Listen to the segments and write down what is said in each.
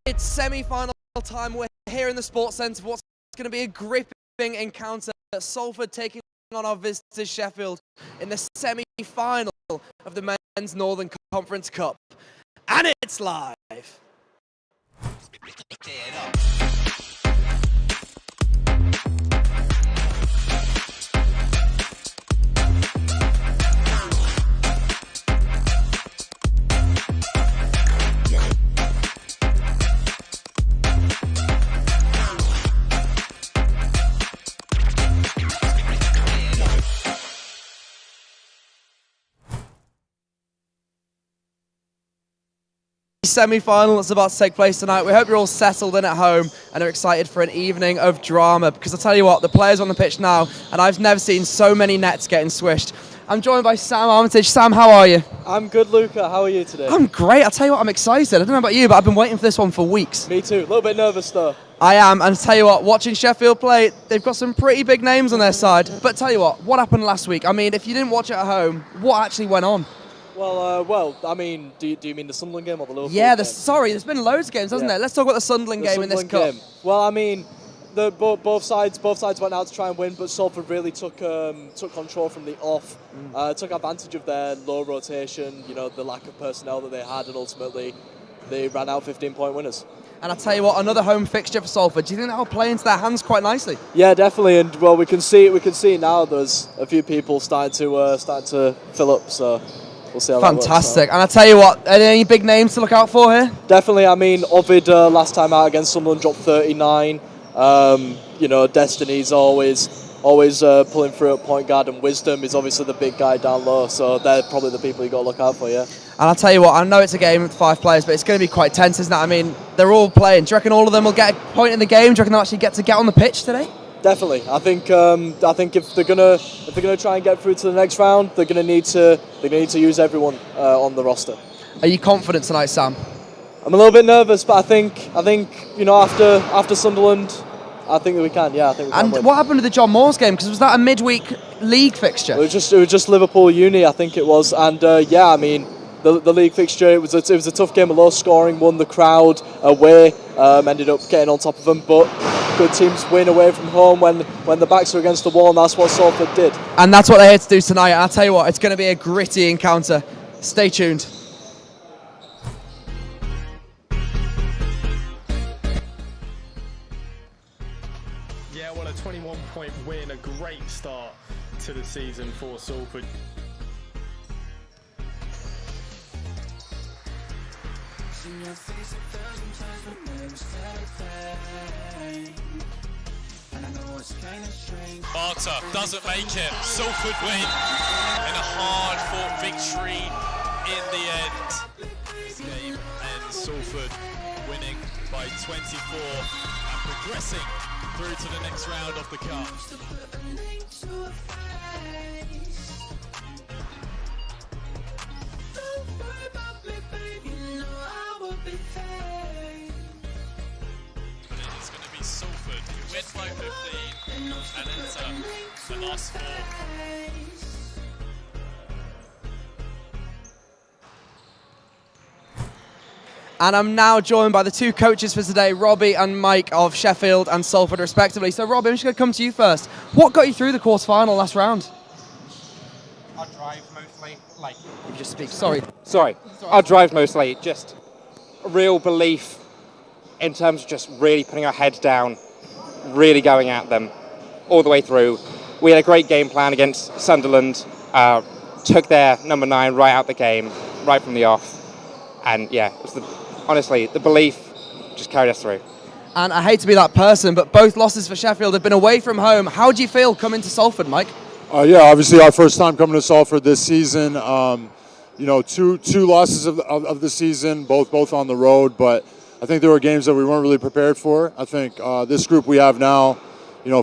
It's semi-final time. We're here in the Sports Centre for what's going to be a gripping encounter. Salford taking on our visitors Sheffield in the semi-final of the Men's Northern Conference Cup. And it's live. Semi-final that's about to take place tonight. We hope you're all settled in at home and are excited for an evening of drama, because I'll tell you what, the players on the pitch now, and I've never seen so many nets getting swished. I'm joined by Sam Armitage. Sam, how are you? I'm good, Luca. How are you today? I'm great. I'll tell you what, I'm excited. I don't know about you, but I've been waiting for this one for weeks. Me too. A little bit nervous though. I am, and I'll tell you what, watching Sheffield play, they've got some pretty big names on their side. But tell you what happened last week? I mean, if you didn't watch it at home, what actually went on? Well, I mean, do you mean the Sunderland game or the Liverpool game? There's been loads of games, hasn't there? Let's talk about the Sunderland game in this cup. Well, I mean, both sides went out to try and win, but Salford really took control from the off, took advantage of their low rotation, the lack of personnel that they had, and ultimately they ran out 15-point winners. And I'll tell you what, another home fixture for Salford. Do you think that will play into their hands quite nicely? Yeah, definitely. And well, we can see now there's a few people starting to fill up. So. We'll see how fantastic. That works, and I'll tell you what, any big names to look out for here? Definitely. I mean, Ovid last time out against Sunderland dropped 39. Destiny's always pulling through at point guard, and Wisdom is obviously the big guy down low. So they're probably the people you got to look out for, yeah. And I'll tell you what, I know it's a game with 5 players, but it's going to be quite tense, isn't it? I mean, they're all playing. Do you reckon all of them will get a point in the game? Do you reckon they'll actually get on the pitch today? Definitely. I think if they're gonna try and get through to the next round, they're gonna need to use everyone on the roster. Are you confident tonight, Sam? I'm a little bit nervous, but I think after Sunderland, I think that we can. Yeah, I think we can. And win. What happened to the John Moores game? Because was that a midweek league fixture? It was just Liverpool Uni, I think it was, and I mean. The league fixture, it was a tough game, a low scoring one. The crowd away ended up getting on top of them, but good teams win away from home when the backs are against the wall, and that's what Salford did. And that's what they're here to do tonight. I'll tell you what, it's going to be a gritty encounter. Stay tuned. Yeah, well, a 21-point win, a great start to the season for Salford. Barter doesn't make it. Salford win in a hard-fought victory in the end. This game ends Salford winning by 24 and progressing through to the next round of the cup. It's going to be Salford who win by 15 and enter the last 4. And I'm now joined by the 2 coaches for today, Robbie and Mike of Sheffield and Salford respectively. So Robbie, I'm just going to come to you first. What got you through the quarter-final last round? Our drive mostly, You just speak, sorry. Our drive mostly, just real belief in terms of just really putting our heads down, really going at them all the way through. We had a great game plan against Sunderland, took their number 9 right out the game, right from the off. And yeah, it was honestly, the belief just carried us through. And I hate to be that person, but both losses for Sheffield have been away from home. How do you feel coming to Salford, Mike? Yeah, obviously our first time coming to Salford this season. Two losses of the season, both on the road, but I think there were games that we weren't really prepared for. I think this group we have now,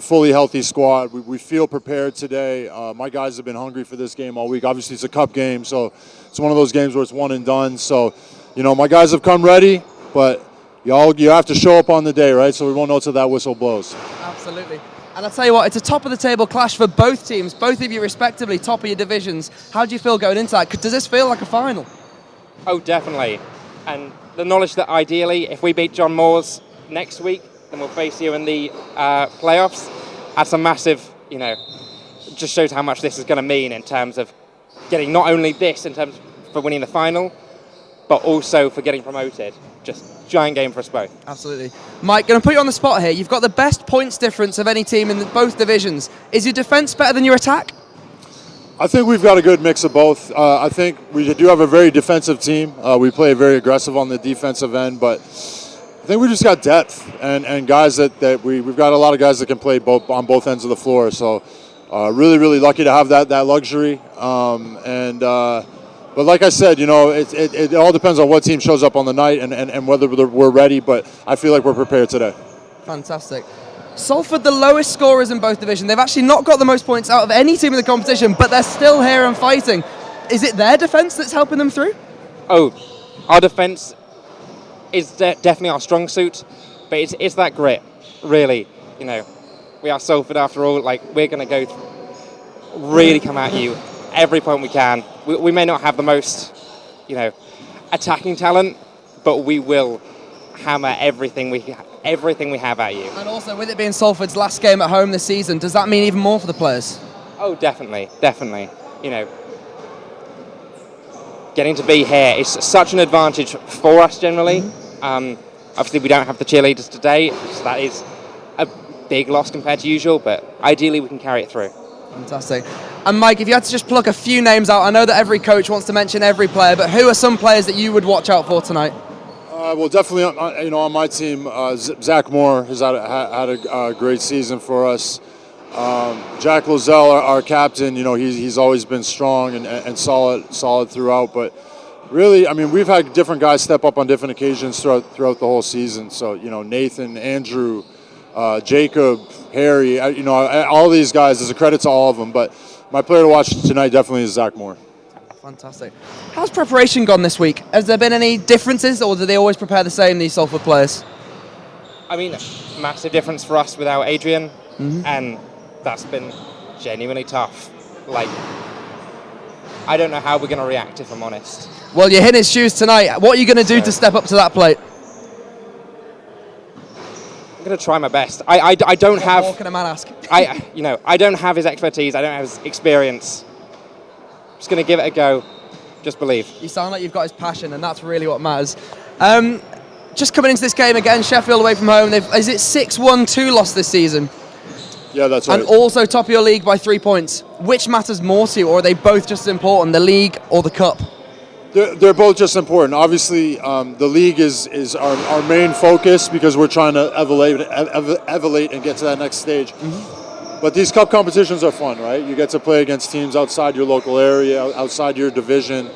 fully healthy squad. We feel prepared today. My guys have been hungry for this game all week. Obviously, it's a cup game, so it's one of those games where it's one and done. So, my guys have come ready, but you have to show up on the day, right? So we won't know till that whistle blows. Absolutely. And I'll tell you what, it's a top-of-the-table clash for both teams, both of you respectively, top of your divisions. How do you feel going into that? Does this feel like a final? Oh, definitely. And the knowledge that ideally, if we beat John Moores next week, then we'll face you in the playoffs. That's a massive, just shows how much this is going to mean in terms of getting not only this in terms for winning the final, but also for getting promoted. Just giant game for us both. Absolutely. Mike, going to put you on the spot here. You've got the best points difference of any team in both divisions. Is your defence better than your attack? I think we've got a good mix of both. I think we do have a very defensive team. We play very aggressive on the defensive end, but I think we just got depth and guys that we've got a lot of guys that can play on both ends of the floor. So really, really lucky to have that luxury. But like I said, it all depends on what team shows up on the night and whether we're ready. But I feel like we're prepared today. Fantastic. Salford, the lowest scorers in both divisions. They've actually not got the most points out of any team in the competition, but they're still here and fighting. Is it their defence that's helping them through? Oh, our defence is definitely our strong suit, but it's that grit, really. We are Salford after all. Like, we're going to go really come at you every point we can. We may not have the most, attacking talent, but we will hammer everything we have at you. And also, with it being Salford's last game at home this season, does that mean even more for the players? Oh, definitely. Getting to be here is such an advantage for us generally. Obviously, we don't have the cheerleaders today, so that is a big loss compared to usual, but ideally we can carry it through. Fantastic. And Mike, if you had to just pluck a few names out, I know that every coach wants to mention every player, but who are some players that you would watch out for tonight? Well, definitely, on my team, Zach Moore has had a great season for us. Jack Lozelle, our captain, he's always been strong and solid throughout. But really, we've had different guys step up on different occasions throughout the whole season. So, Nathan, Andrew, Jacob, Harry, all these guys. There's a credit to all of them. But my player to watch tonight definitely is Zach Moore. Fantastic. How's preparation gone this week? Has there been any differences, or do they always prepare the same, these Salford players? Massive difference for us without Adrian, and that's been genuinely tough. I don't know how we're going to react, if I'm honest. Well, you're in his shoes tonight. What are you going to do to step up to that plate? I'm going to try my best. I don't have... What can a man ask? I don't have his expertise. I don't have his experience. Just going to give it a go. Just believe. You sound like you've got his passion, and that's really what matters. Just coming into this game again, Sheffield away from home. Is it 6-1-2 loss this season? Yeah, that's right. And also top of your league by 3 points. Which matters more to you, or are they both just as important, the league or the cup? They're both just important. Obviously, the league is our main focus because we're trying to elevate and get to that next stage. But these cup competitions are fun, right? You get to play against teams outside your local area, outside your division.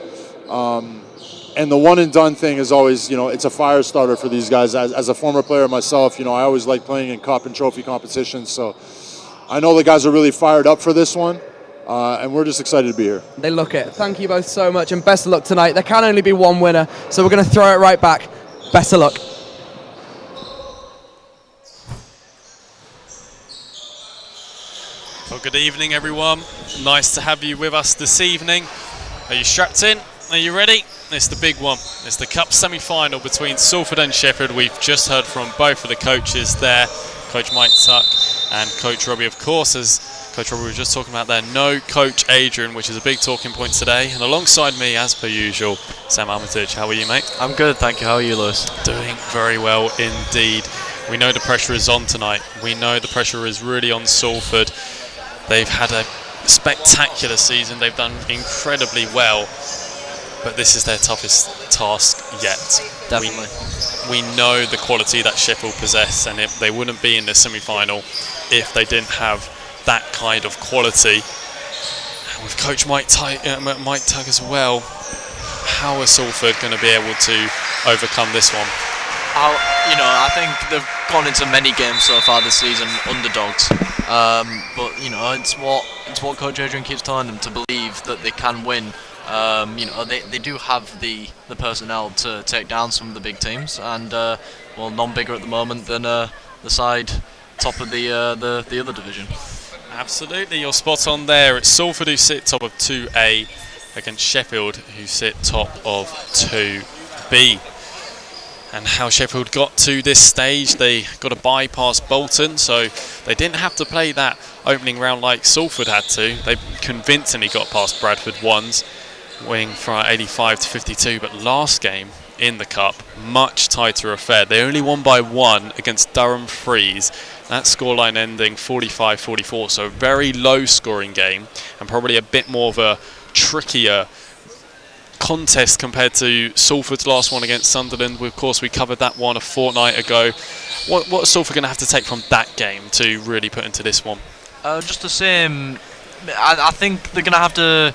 And the one and done thing is always, it's a fire starter for these guys. As a former player myself, I always like playing in cup and trophy competitions. So I know the guys are really fired up for this one. And we're just excited to be here. They look it. Thank you both so much, and best of luck tonight. There can only be one winner, so we're going to throw it right back. Best of luck. Well, good evening, everyone. Nice to have you with us this evening. Are you strapped in? Are you ready? It's the big one. It's the Cup semi-final between Salford and Sheffield. We've just heard from both of the coaches there, Coach Mike Tuck and Coach Robbie, of course, as Coach Robbie was just talking about there. No Coach Adrian, which is a big talking point today. And alongside me, as per usual, Sam Armitage. How are you, mate? I'm good, thank you. How are you, Lewis? Doing very well indeed. We know the pressure is on tonight. We know the pressure is really on Salford. They've had a spectacular season. They've done incredibly well. But this is their toughest task yet. Definitely. We know the quality that Sheffield possess, and they wouldn't be in the semi-final if they didn't have that kind of quality. And with Coach Mike Tuck as well, how are Salford going to be able to overcome this one? I think they've gone into many games so far this season underdogs. But it's what Coach Adrian keeps telling them, to believe that they can win. They do have the personnel to take down some of the big teams, and none bigger at the moment than the side top of the other division. Absolutely, you're spot on there. It's Salford who sit top of 2A against Sheffield who sit top of 2B. and how Sheffield got to this stage. They got to bypass Bolton, so they didn't have to play that opening round like Salford had to. They convincingly got past Bradford once, winning from 85 to 52, but last game in the Cup, much tighter affair. They only won by 1 against Durham Freeze. That scoreline ending 45-44, so a very low scoring game and probably a bit more of a trickier contest compared to Salford's last one against Sunderland. Of course, we covered that one a fortnight ago. What is Salford going to have to take from that game to really put into this one? Just the same. I think they're going to have to,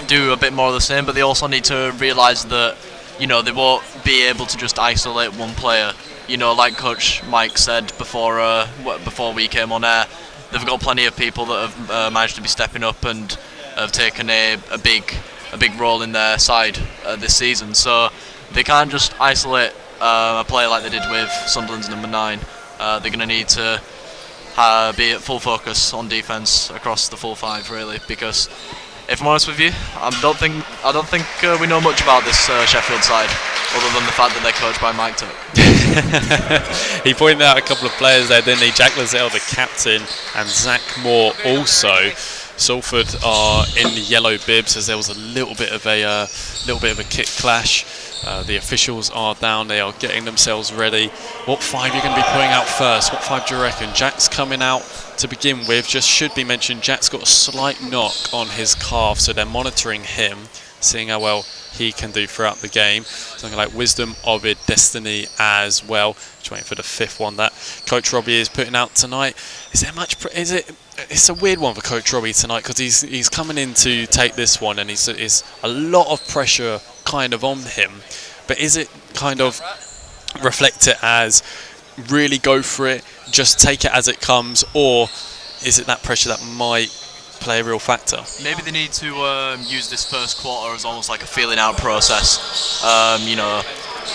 do a bit more of the same, but they also need to realise that, they won't be able to just isolate one player. Like Coach Mike said before we came on air, they've got plenty of people that have managed to be stepping up and have taken a big role in their side this season. So they can't just isolate a player like they did with Sunderland's number 9. They're going to need to be at full focus on defence across the full 5, really, because if I'm honest with you, I don't think we know much about this Sheffield side, other than the fact that they're coached by Mike Tuck. He pointed out a couple of players there, didn't he? Jack Lazelle, the captain, and Zach Moore also. Salford are in the yellow bibs as there was a little bit of a kit clash. The officials are down, they are getting themselves ready. What 5 are you going to be putting out first? What 5 do you reckon? Jack's coming out to begin with. Just should be mentioned, Jack's got a slight knock on his calf, so they're monitoring him, seeing how well he can do throughout the game. Something like Wisdom, Ovid, Destiny as well. Just waiting for the 5th one that Coach Robbie is putting out tonight. Is there much? It's a weird one for Coach Robbie tonight because he's coming in to take this one, and it's a lot of pressure kind of on him. But is it kind of reflect it as really go for it, just take it as it comes, or is it that pressure that might play a real factor? Maybe they need to use this first quarter as almost like a feeling out process.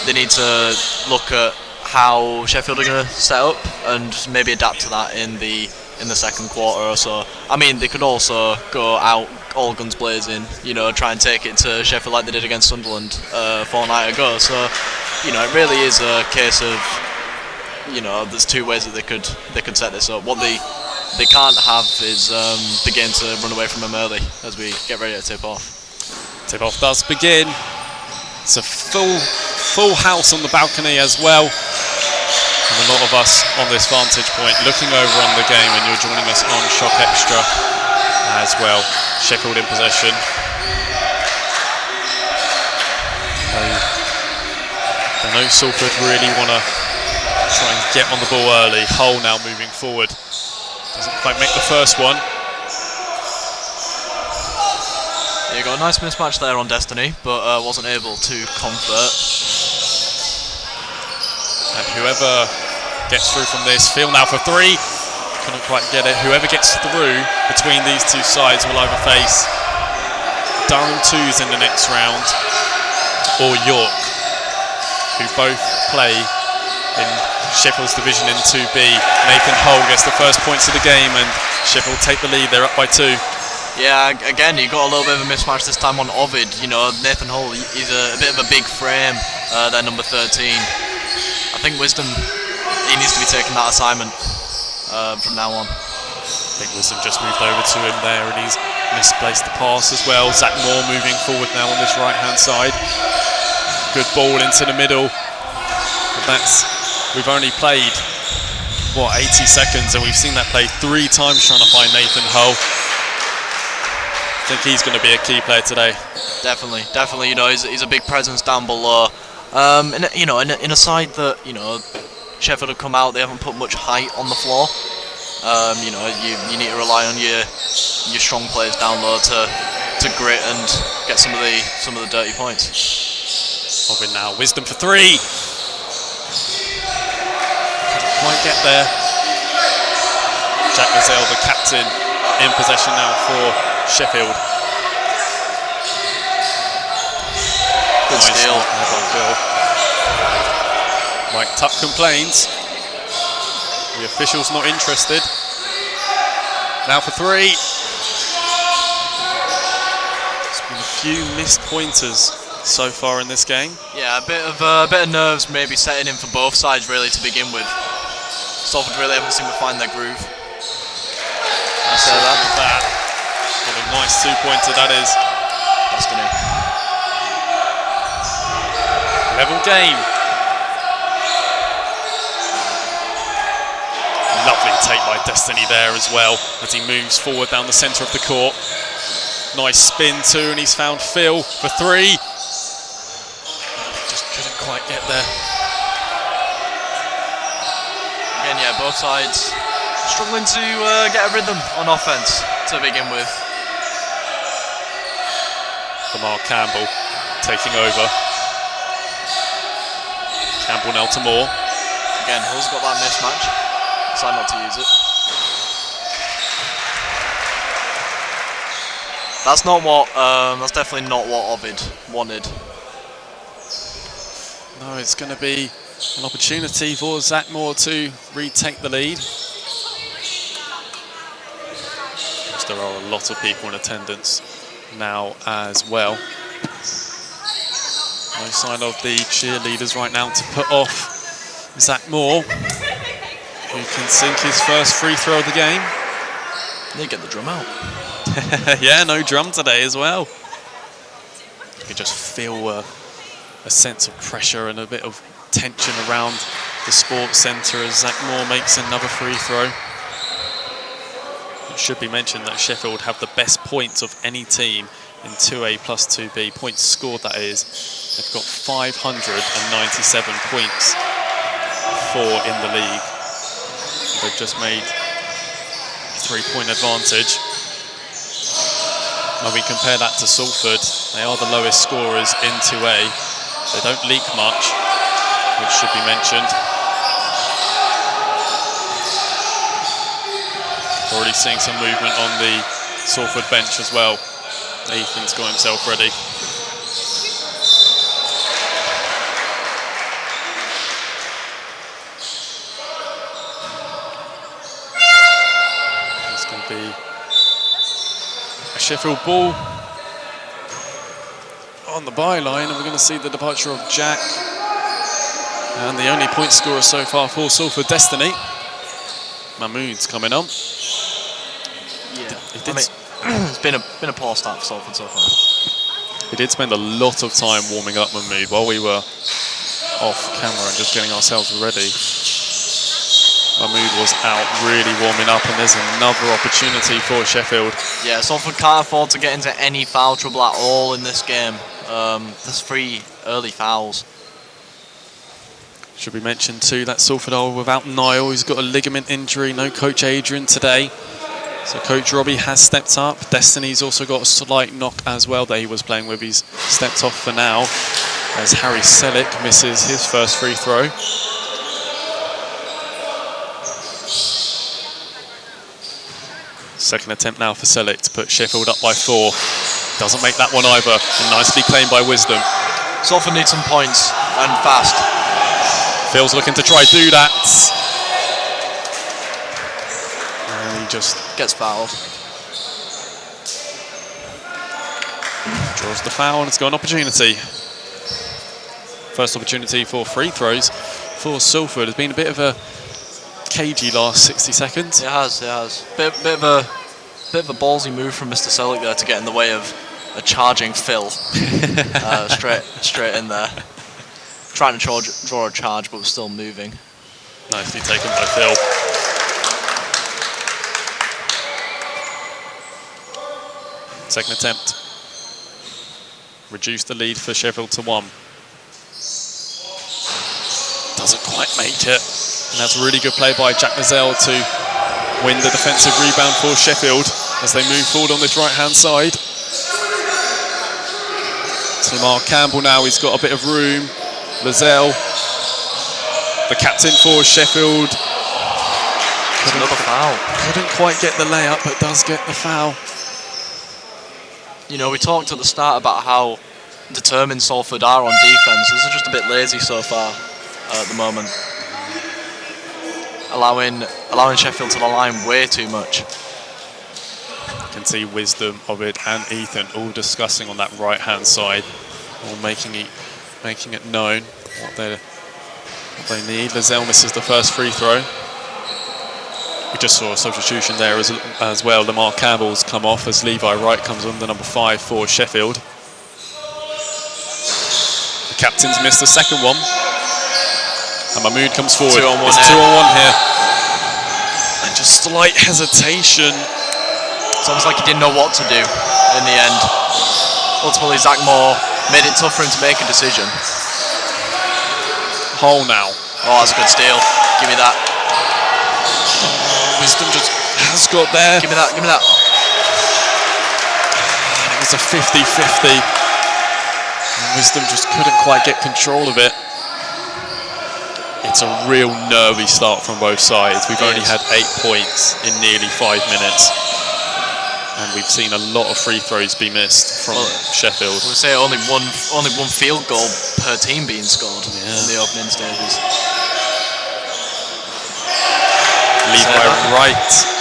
They need to look at how Sheffield are going to set up and maybe adapt to that in the second quarter or so. I mean, they could also go out all guns blazing, try and take it to Sheffield like they did against Sunderland a fortnight ago. So, it really is a case of, there's 2 ways that they could set this up. What they can't have is the game to run away from them early as we get ready to tip off. Tip off does begin. It's a full house on the balcony as well. And a lot of us on this vantage point looking over on the game, and you're joining us on Shock Extra as well. Sheffield in possession. I know Salford really want to try and get on the ball early. Hull now moving forward. Doesn't quite make the first one. Yeah, got a nice mismatch there on Destiny, but wasn't able to convert. And whoever gets through from this, Phil now for 3. Couldn't quite get it. Whoever gets through between these 2 sides will either face Durham 2s in the next round or York, who both play in Sheffield's division in 2B. Nathan Hull gets the first points of the game, and Sheffield take the lead. They're up by 2. Yeah, again, you got a little bit of a mismatch this time on Ovid. Nathan Hull, he's a bit of a big frame, they're number 13. I think Wisdom, he needs to be taking that assignment from now on. I think Wisdom just moved over to him there, and he's misplaced the pass as well. Zach Moore moving forward now on this right-hand side. Good ball into the middle. But we've only played, 80 seconds, and we've seen that play 3 times trying to find Nathan Hull. I think he's going to be a key player today. Definitely. He's a big presence down below. In a side that Sheffield have come out, they haven't put much height on the floor. You need to rely on your strong players down low to grit and get some of the dirty points. Ovid now, Wisdom for 3. Couldn't quite get there. Jack Lazelle, the captain, in possession now for Sheffield. Good steal. Mike Tuck complains. The official's not interested. Now for 3. There's been a few missed pointers so far in this game. Yeah, a bit of nerves maybe setting in for both sides really to begin with. Salford really haven't seemed to find their groove. I say that. What a nice 2-pointer that is. Destiny. Level game. Lovely take by Destiny there as well as he moves forward down the centre of the court. Nice spin too, and he's found Phil for 3. Just couldn't quite get there. Again, yeah, both sides struggling to get a rhythm on offense to begin with. Lamar Campbell taking over. Campbell now to Moore. Again, Hull's got that mismatch. Decide not to use it. That's not what. That's definitely not what Ovid wanted. No, it's going to be an opportunity for Zach Moore to retake the lead. Because there are a lot of people in attendance now as well. No sign of the cheerleaders right now to put off Zach Moore, who can sink his first free throw of the game. They get the drum out. Yeah, no drum today as well. You can just feel a sense of pressure and a bit of tension around the sports centre as Zach Moore makes another free throw. It should be mentioned that Sheffield have the best points of any team in 2A plus 2B. Points scored, that is. They've got 597 points in the league. They've just made a 3-point advantage. When we compare that to Salford, they are the lowest scorers in 2A. They don't leak much, which should be mentioned. Already seeing some movement on the Salford bench as well. Ethan's got himself ready. It's going to be a Sheffield ball on the byline, and we're going to see the departure of Jack. And the only point scorer so far for Salford, Destiny. Mahmood's coming on. Yeah, it's been a poor start for Salford so far. We did spend a lot of time warming up Mahmood while we were off camera and just getting ourselves ready. Mahmood was out really warming up, and there's another opportunity for Sheffield. Yeah, Salford can't afford to get into any foul trouble at all in this game. There's 3 early fouls. Should be mentioned too that Salford are without Niall, who's got a ligament injury. No Coach Adrian today. So Coach Robbie has stepped up. Destiny's also got a slight knock as well that he was playing with. He's stepped off for now as Harry Selick misses his first free throw. Second attempt now for Selick to put Sheffield up by 4. Doesn't make that one either. And nicely claimed by Wisdom. Salford needs some points, and fast. Phil's looking to try do that. And he just gets fouled. Draws the foul, and it's got an opportunity. First opportunity for free throws for Salford. Has been a bit of a cagey last 60 seconds. It has. Bit of a ballsy move from Mr. Selick there to get in the way of a charging Phil. Straight in there. Trying to draw a charge, but was still moving. Nicely taken by Phil. Second attempt. Reduced the lead for Sheffield to 1. Doesn't quite make it. And that's a really good play by Jack Mazel to win the defensive rebound for Sheffield as they move forward on this right-hand side. Lamar Campbell now, he's got a bit of room. Mazel, the captain for Sheffield. Another foul. Couldn't quite get the layup, but does get the foul. You know, we talked at the start about how determined Salford are on defence. This is just a bit lazy so far at the moment. Allowing Sheffield to the line way too much. You can see Wisdom, Ovid and Ethan all discussing on that right-hand side. or making it known what they need. Lizelle misses the first free throw. We just saw a substitution there as well. Lamar Campbell's come off as Levi Wright comes on, the number 5 for Sheffield. The captain's missed the second one. And Mahmood comes forward. It's 2-on-1 here. And just slight hesitation. It's almost like he didn't know what to do in the end. Ultimately, Zach Moore made it tough for him to make a decision. Hole now. Oh, that's a good steal. Give me that. Wisdom just has got there. Give me that, give me that. And it was a 50-50. Wisdom just couldn't quite get control of it. It's a real nervy start from both sides. We've only had 8 points in nearly 5 minutes. And we've seen a lot of free throws be missed from Sheffield. I would say only one field goal per team being scored in the opening stages. Levi Wright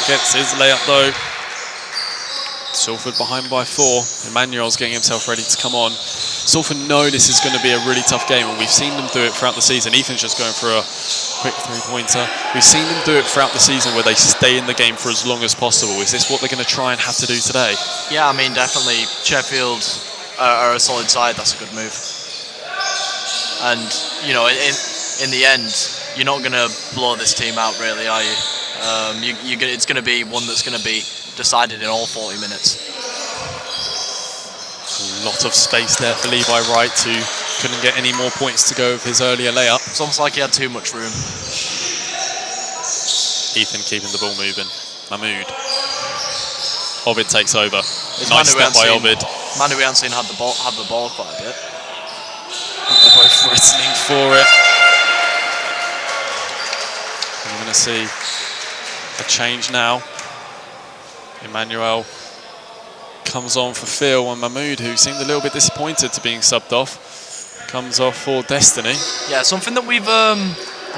gets his layup though. Salford behind by 4. Emmanuel's getting himself ready to come on. Salford know this is going to be a really tough game, and we've seen them do it throughout the season. Ethan's just going for a quick 3-pointer. We've seen them do it throughout the season where they stay in the game for as long as possible. Is this what they're going to try and have to do today? Yeah, I mean, definitely Sheffield are a solid side. That's a good move. And, you know, in the end, you're not going to blow this team out, really, are you? It's going to be one that's going to be decided in all 40 minutes. A lot of space there for Levi Wright, who couldn't get any more points to go with his earlier layup. It's almost like he had too much room. Ethan keeping the ball moving. Mahmood. Ovid takes over. It's nice step by Ovid. Manu Janssen had the ball quite a bit. And they're both threatening for it. And we're going to see a change now. Emmanuel comes on for Phil, and Mahmood, who seemed a little bit disappointed to being subbed off, comes off for Destiny. Yeah, something that we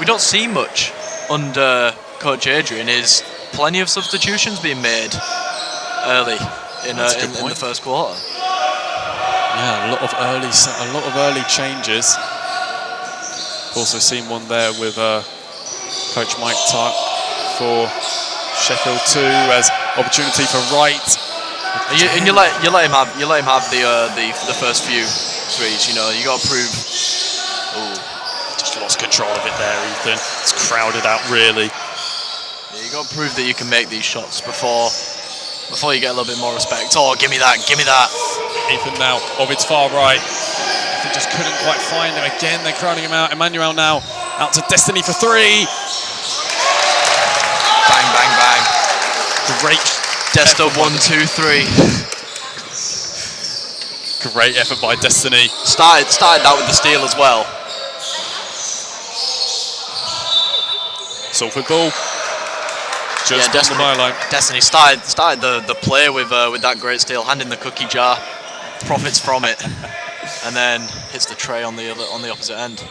don't see much under Coach Adrian is plenty of substitutions being made early in the first quarter. Yeah, a lot of early changes. Also seen one there with Coach Mike Tuck for Sheffield 2 as opportunity for Wright. And you let him have the first few threes. You know, you got to prove. Oh, just lost control of it there, Ethan. It's crowded out really. Yeah, you got to prove that you can make these shots before you get a little bit more respect. Oh, give me that, give me that. Ethan now, Ovid's far right. Ethan just couldn't quite find him again. They're crowding him out. Emmanuel now out to Destiny for 3. Bang, bang, bang. Great. Desto 1, 2, 3. Great effort by Destiny. Started that with the steal as well. Salford ball. Just on the byline. Destiny started the play with that great steal, handing the cookie jar, profits from it, and then hits the tray on the opposite end.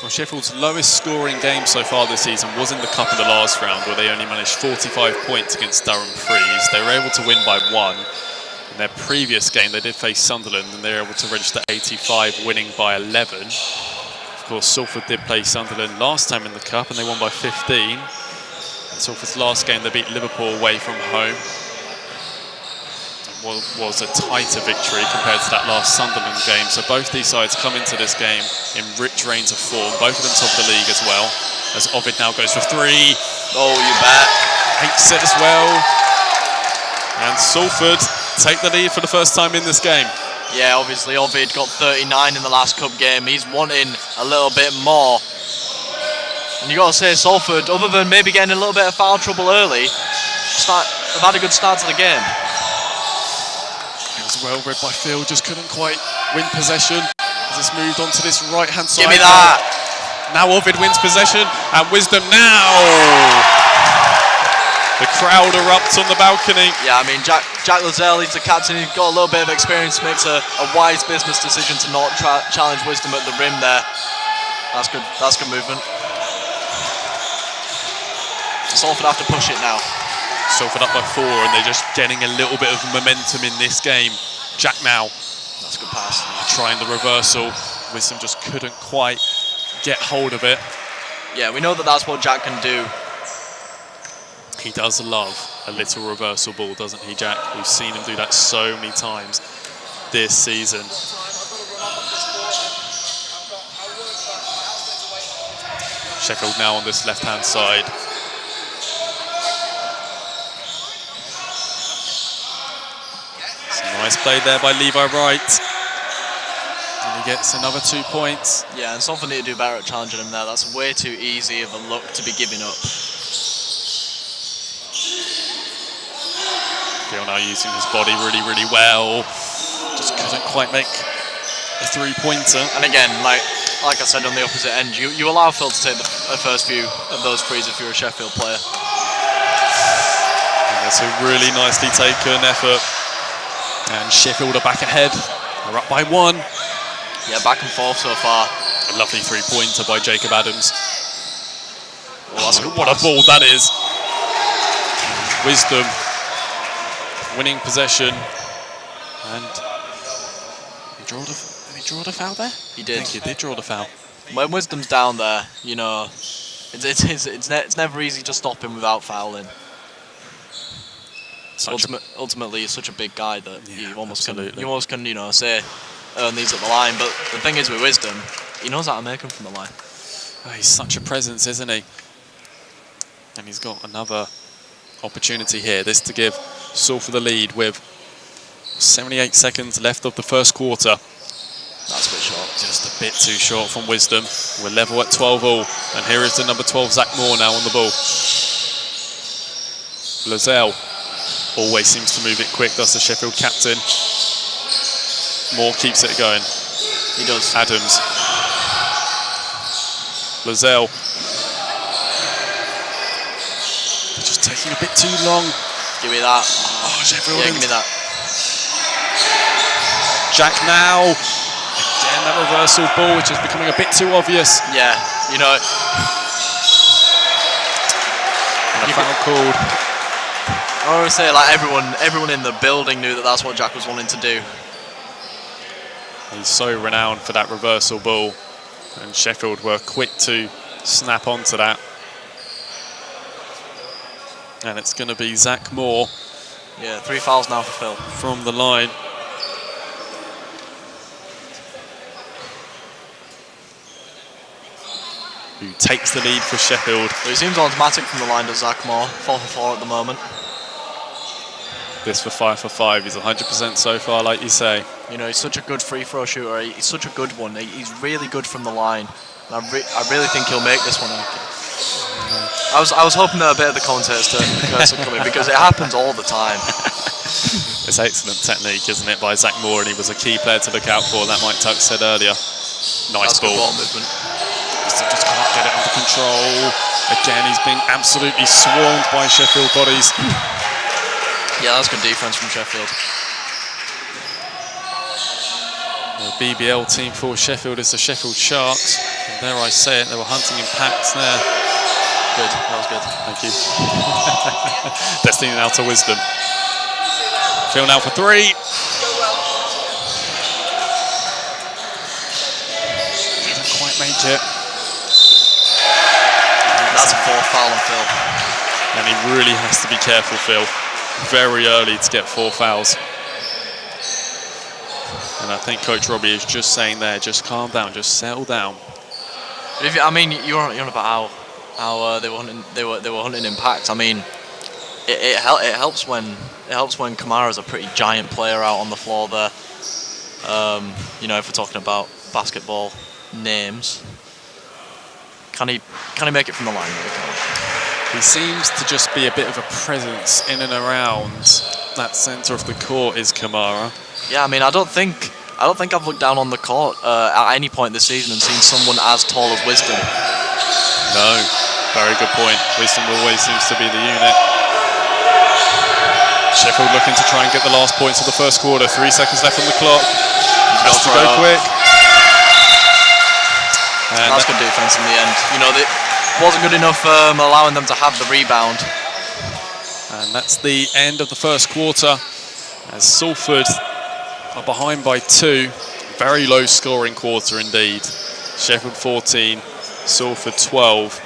Well, Sheffield's lowest scoring game so far this season was in the Cup in the last round, where they only managed 45 points against Durham Freeze. They were able to win by 1. In their previous game, they did face Sunderland, and they were able to register 85, winning by 11. Of course, Salford did play Sunderland last time in the Cup, and they won by 15. And Salford's last game, they beat Liverpool away from home. Was a tighter victory compared to that last Sunderland game. So both these sides come into this game in rich reigns of form. Both of them top of the league as well. As Ovid now goes for 3. Oh, you bet. Hates it as well. And Salford take the lead for the first time in this game. Yeah, obviously Ovid got 39 in the last cup game. He's wanting a little bit more. And you got to say Salford, other than maybe getting a little bit of foul trouble early, have had a good start to the game. Well read by Phil, just couldn't quite win possession as it's moved on to this right hand side. Give me that! Now Ovid wins possession, and Wisdom now! The crowd erupts on the balcony. Yeah, I mean, Jack Lozelle, he's the captain, he's got a little bit of experience, makes a wise business decision to not challenge Wisdom at the rim there. That's good movement. Salford have to push it now. Salford up by 4, and they're just getting a little bit of momentum in this game. Jack now. That's a good pass. Trying the reversal. Wisdom just couldn't quite get hold of it. Yeah, we know that that's what Jack can do. He does love a little reversal ball, doesn't he, Jack? We've seen him do that so many times this season. Sheffield now on this left-hand side. It's a nice play there by Levi Wright. And he gets another 2 points. Yeah, and Salford need to do better at challenging him there. That's way too easy of a look to be giving up. Phil now using his body really, really well. Just couldn't quite make a 3-pointer. And again, like I said on the opposite end, you allow Phil to take the first few of those threes if you're a Sheffield player. And that's a really nicely taken effort. And Sheffield are back ahead. They're up by 1. Yeah, back and forth so far. A lovely 3-pointer by Jacob Adams. Oh, that's a good what pass. a ball that is. Wisdom winning possession. And did he draw the foul there? He did. I think he did draw the foul. When Wisdom's down there, you know, it's never easy to stop him without fouling. Ultimately, he's such a big guy that you almost can, you know, say earn these at the line. But the thing is with Wisdom, he knows how to make them from the line. Oh, he's such a presence, isn't he? And he's got another opportunity here. This to give Salford the lead with 78 seconds left of the first quarter. That's a bit short. Just a bit too short from Wisdom. We're level at 12-all. And here is the number 12, Zach Moore, now on the ball. Lozelle always seems to move it quick. That's the Sheffield captain. Moore keeps it going. He does. Adams. Lozelle. Just taking a bit too long. Give me that. Oh, Sheffield. Yeah, give me that. Jack now. Again, that reversal ball, which is becoming a bit too obvious. Yeah, you know. And a foul called. I want to say, like, everyone in the building knew that that's what Jack was wanting to do. He's so renowned for that reversal ball, and Sheffield were quick to snap onto that. And it's going to be Zach Moore. Yeah, 3 fouls now for Phil. From the line. Who takes the lead for Sheffield. So he seems automatic from the line to Zach Moore. 4 for 4 at the moment. This for 5 for 5. He's 100% so far, like you say. You know, he's such a good free throw shooter. He's such a good one. He's really good from the line. And I really think he'll make this one. I was hoping that a bit of the commentators to curse him coming because it happens all the time. It's excellent technique, isn't it, by Zach Moore, and he was a key player to look out for, that Mike Tuck said earlier. Nice ball. Ball movement. Just can't get it under control. Again, he's being absolutely swarmed by Sheffield bodies. Yeah, that's good defense from Sheffield. The BBL team for Sheffield is the Sheffield Sharks. And there I say it, they were hunting in packs there. Good, that was good. Thank you. Destiny now to Wisdom. Phil now for 3. Didn't quite make it. That's a 4th foul on Phil. And he really has to be careful, Phil. Very early to get 4 fouls. And I think Coach Robbie is just saying there, just calm down, just settle down. I mean, you're on about how they were hunting in packs. I mean, it helps when Kamara's a pretty giant player out on the floor there. You know, if we're talking about basketball names, can he make it from the line? He seems to just be a bit of a presence in and around that centre of the court is Kamara. Yeah, I mean, I don't think I've looked down on the court at any point this season and seen someone as tall as Wisdom. No, very good point. Wisdom always seems to be the unit. Sheffield looking to try and get the last points of the first quarter. 3 seconds left on the clock. Has to go quick. And that's good defense in the end. You know, it wasn't good enough allowing them to have the rebound. And that's the end of the first quarter as Salford are behind by 2. Very low scoring quarter indeed. Sheffield 14, Salford 12.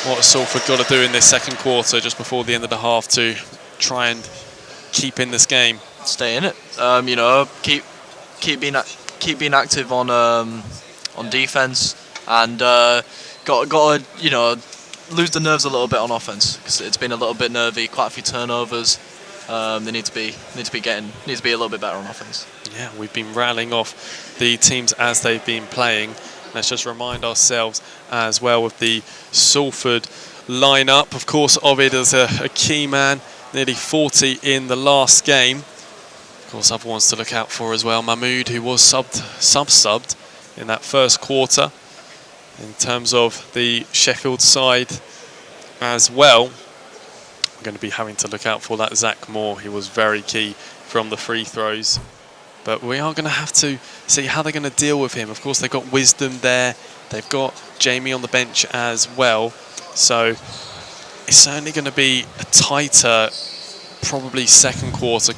What has Salford got to do in this second quarter just before the end of the half to try and keep in this game? Stay in it. You know, keep being active on defense, and got to, you know, lose the nerves a little bit on offense, because it's been a little bit nervy. Quite a few turnovers. They need to be a little bit better on offense. Yeah, we've been rattling off the teams as they've been playing. Let's just remind ourselves as well with the Salford lineup. Of course, Ovid is a key man, nearly 40 in the last game. Of course, other ones to look out for as well. Mahmood, who was subbed in that first quarter. In terms of the Sheffield side as well, we're going to be having to look out for that Zach Moore. He was very key from the free throws. But we are going to have to see how they're going to deal with him. Of course, they've got Wisdom there. They've got Jamie on the bench as well. So it's certainly going to be a tighter, probably second quarter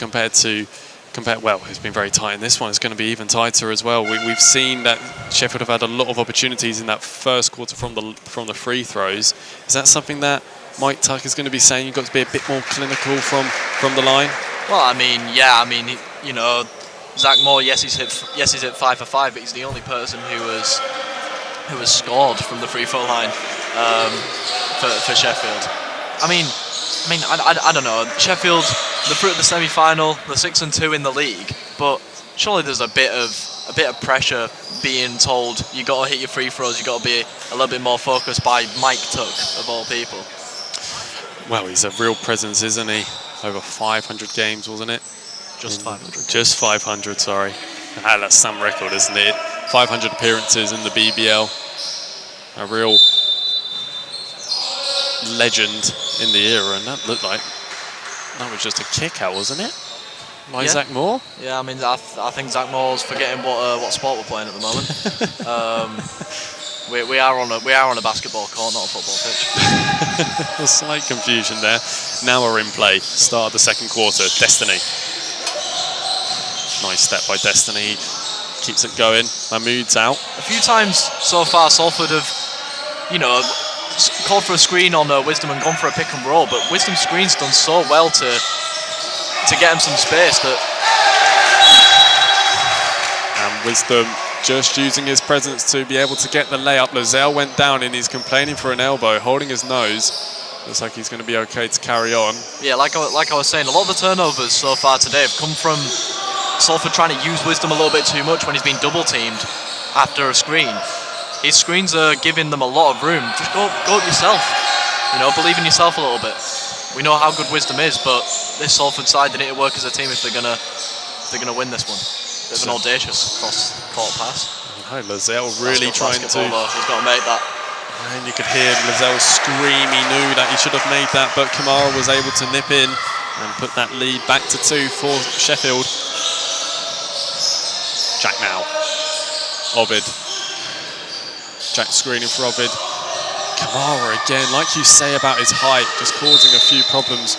well, it's been very tight in this one. It's going to be even tighter as well. We've seen that Sheffield have had a lot of opportunities in that first quarter from the free throws. Is that something that Mike Tuck is going to be saying? You've got to be a bit more clinical from the line? Well, I mean, yeah, you know, Zach Moore, yes, he's hit 5 for 5, but he's the only person who has scored from the free throw line for Sheffield. I mean, I don't know. Sheffield, the fruit of the semi-final, the 6-2 in the league, but surely there's a bit of pressure being told you got to hit your free throws. You got to be a little bit more focused by Mike Tuck of all people. Well, he's a real presence, isn't he? Over 500 games, wasn't it? Just 500. Just 500. Sorry. That's some record, isn't it? 500 appearances in the BBL. A real legend in the era, and that looked like that was just a kick out, wasn't it? By Zach Moore? Yeah, I mean, I think Zach Moore's forgetting what sport we're playing at the moment. we are on a basketball court, not a football pitch. A slight confusion there. Now we're in play. Start of the second quarter. Destiny. Nice step by Destiny. Keeps it going. Mahmood's out. A few times so far, Salford have, you know, called for a screen on Wisdom and gone for a pick and roll, but Wisdom's screen's done so well to get him some space that. And Wisdom just using his presence to be able to get the layup. Lozelle went down and he's complaining for an elbow, holding his nose. Looks like he's going to be okay to carry on. Yeah, like I was saying, a lot of the turnovers so far today have come from Salford trying to use Wisdom a little bit too much when he's been double teamed after a screen. His screens are giving them a lot of room. Just go up yourself. You know, believe in yourself a little bit. We know how good Wisdom is, but this Salford side, they need to work as a team if they're gonna win this one. Bit of an audacious cross-court pass. No, Lozelle really trying to. He's got to make that. And you could hear Lozelle scream. He knew that he should have made that, but Kamara was able to nip in and put that lead back to 2 for Sheffield. Jack now. Ovid. Jack screening for Ovid. Kamara again, like you say about his height, just causing a few problems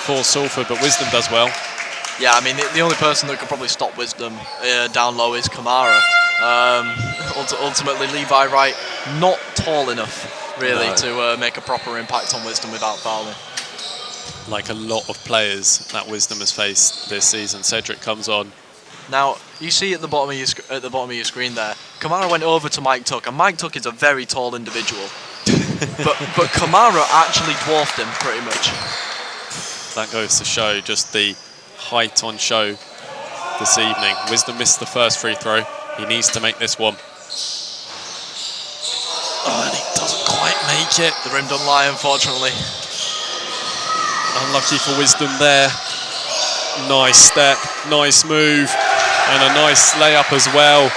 for Salford, but Wisdom does well. Yeah, I mean, the only person that could probably stop Wisdom down low is Kamara. Ultimately, Levi Wright, not tall enough, really, to make a proper impact on Wisdom without fouling. Like a lot of players that Wisdom has faced this season. Cedric comes on. Now, you see at the bottom of your screen there, Kamara went over to Mike Tuck, and Mike Tuck is a very tall individual. but Kamara actually dwarfed him pretty much. That goes to show just the height on show this evening. Wisdom missed the first free throw. He needs to make this one. Oh, and he doesn't quite make it. The rim don't lie, unfortunately. Unlucky for Wisdom there. Nice step, nice move, and a nice layup as well,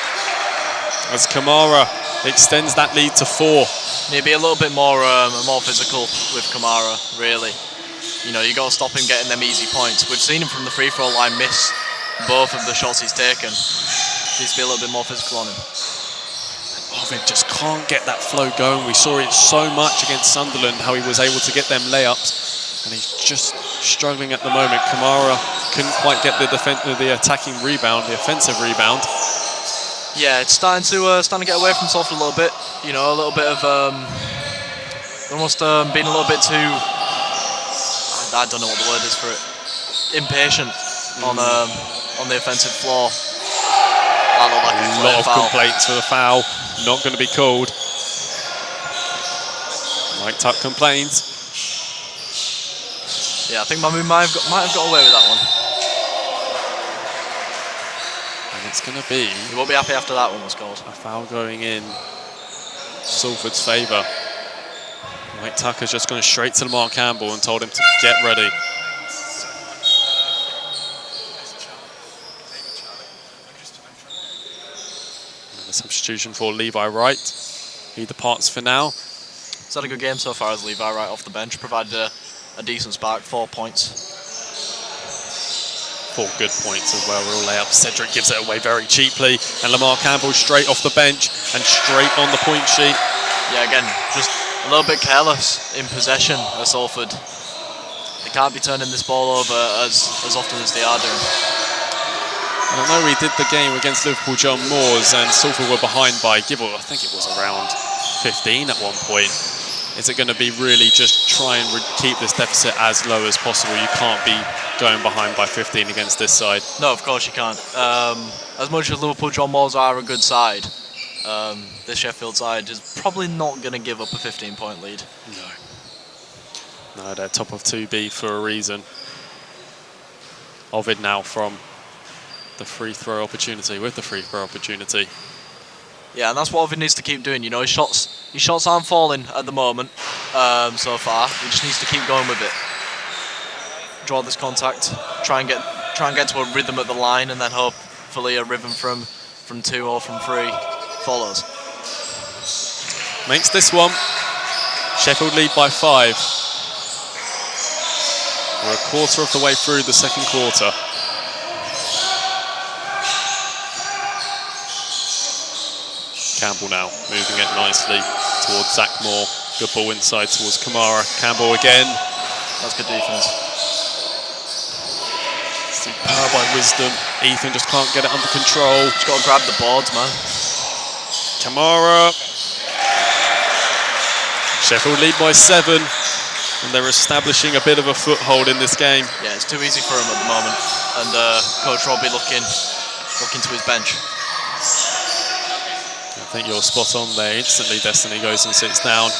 as Kamara extends that lead to 4. Need to be a little bit more physical with Kamara, really. You know, you got to stop him getting them easy points. We've seen him from the free throw line miss both of the shots he's taken. Needs to be a little bit more physical on him. Ovid just can't get that flow going. We saw it so much against Sunderland, how he was able to get them layups, and he's just struggling at the moment. Kamara couldn't quite get the attacking rebound, the offensive rebound. Yeah, it's starting to get away from Salford a little bit. You know, a little bit of almost being a little bit too. I don't know what the word is for it. Impatient on the offensive floor. That looked like A lot of foul. complaints for the foul, not going to be called. Mike Tuck complains. Yeah, I think Mahmood might have got away with that one. And it's going to be He won't be happy after that one was called. a foul going in Salford's favour. Mike Tucker's just gone straight to Lamar Campbell and told him to get ready. And the substitution for Levi Wright. He departs for now. He's had a good game so far as Levi right off the bench. Provided a decent spark, 4 points. 4 good points as well. Real layup. Cedric gives it away very cheaply. And Lamar Campbell straight off the bench and straight on the point sheet. Yeah, again, just a little bit careless in possession at Salford. They can't be turning this ball over as often as they are doing. And I know we did the game against Liverpool John Moores and Salford were behind by, I think it was around 15 at one point. Is it going to be really just try and keep this deficit as low as possible? You can't be going behind by 15 against this side. No, of course you can't. As much as Liverpool John Moores are a good side, this Sheffield side is probably not going to give up a 15-point lead. No, they're top of 2B for a reason. Ovid now from the free throw opportunity, with the free throw opportunity. Yeah, and that's what Ovid needs to keep doing. You know, his shots aren't falling at the moment so far. He just needs to keep going with it. Draw this contact, try and get to a rhythm at the line, and then hopefully a rhythm from 2 or from 3 follows. Makes this one. Sheffield lead by 5. We're a quarter of the way through the second quarter. Campbell now moving it nicely towards Zach Moore. Good ball inside towards Kamara. Campbell again. That's good defense. Power by Wisdom. Ethan just can't get it under control. Just got to grab the boards, man. Kamara. Sheffield lead by 7. And they're establishing a bit of a foothold in this game. Yeah, it's too easy for him at the moment. And Coach Robbie looking to his bench. I think you're spot on there. Instantly, Destiny goes and sits down.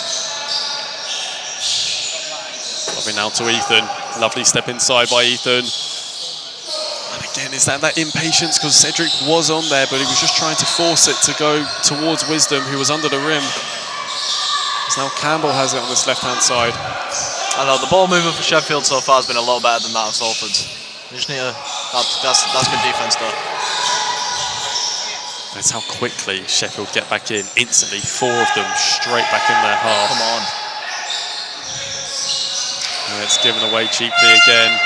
Lovely now to Ethan. Lovely step inside by Ethan. And again, is that impatience? Because Cedric was on there, but he was just trying to force it to go towards Wisdom, who was under the rim. So now Campbell has it on this left-hand side. I know, the ball movement for Sheffield so far has been a lot better than that of Salford's. You just need that's good defence though. That's how quickly Sheffield get back in. Instantly, 4 of them straight back in their half. Come on. And it's given away cheaply again.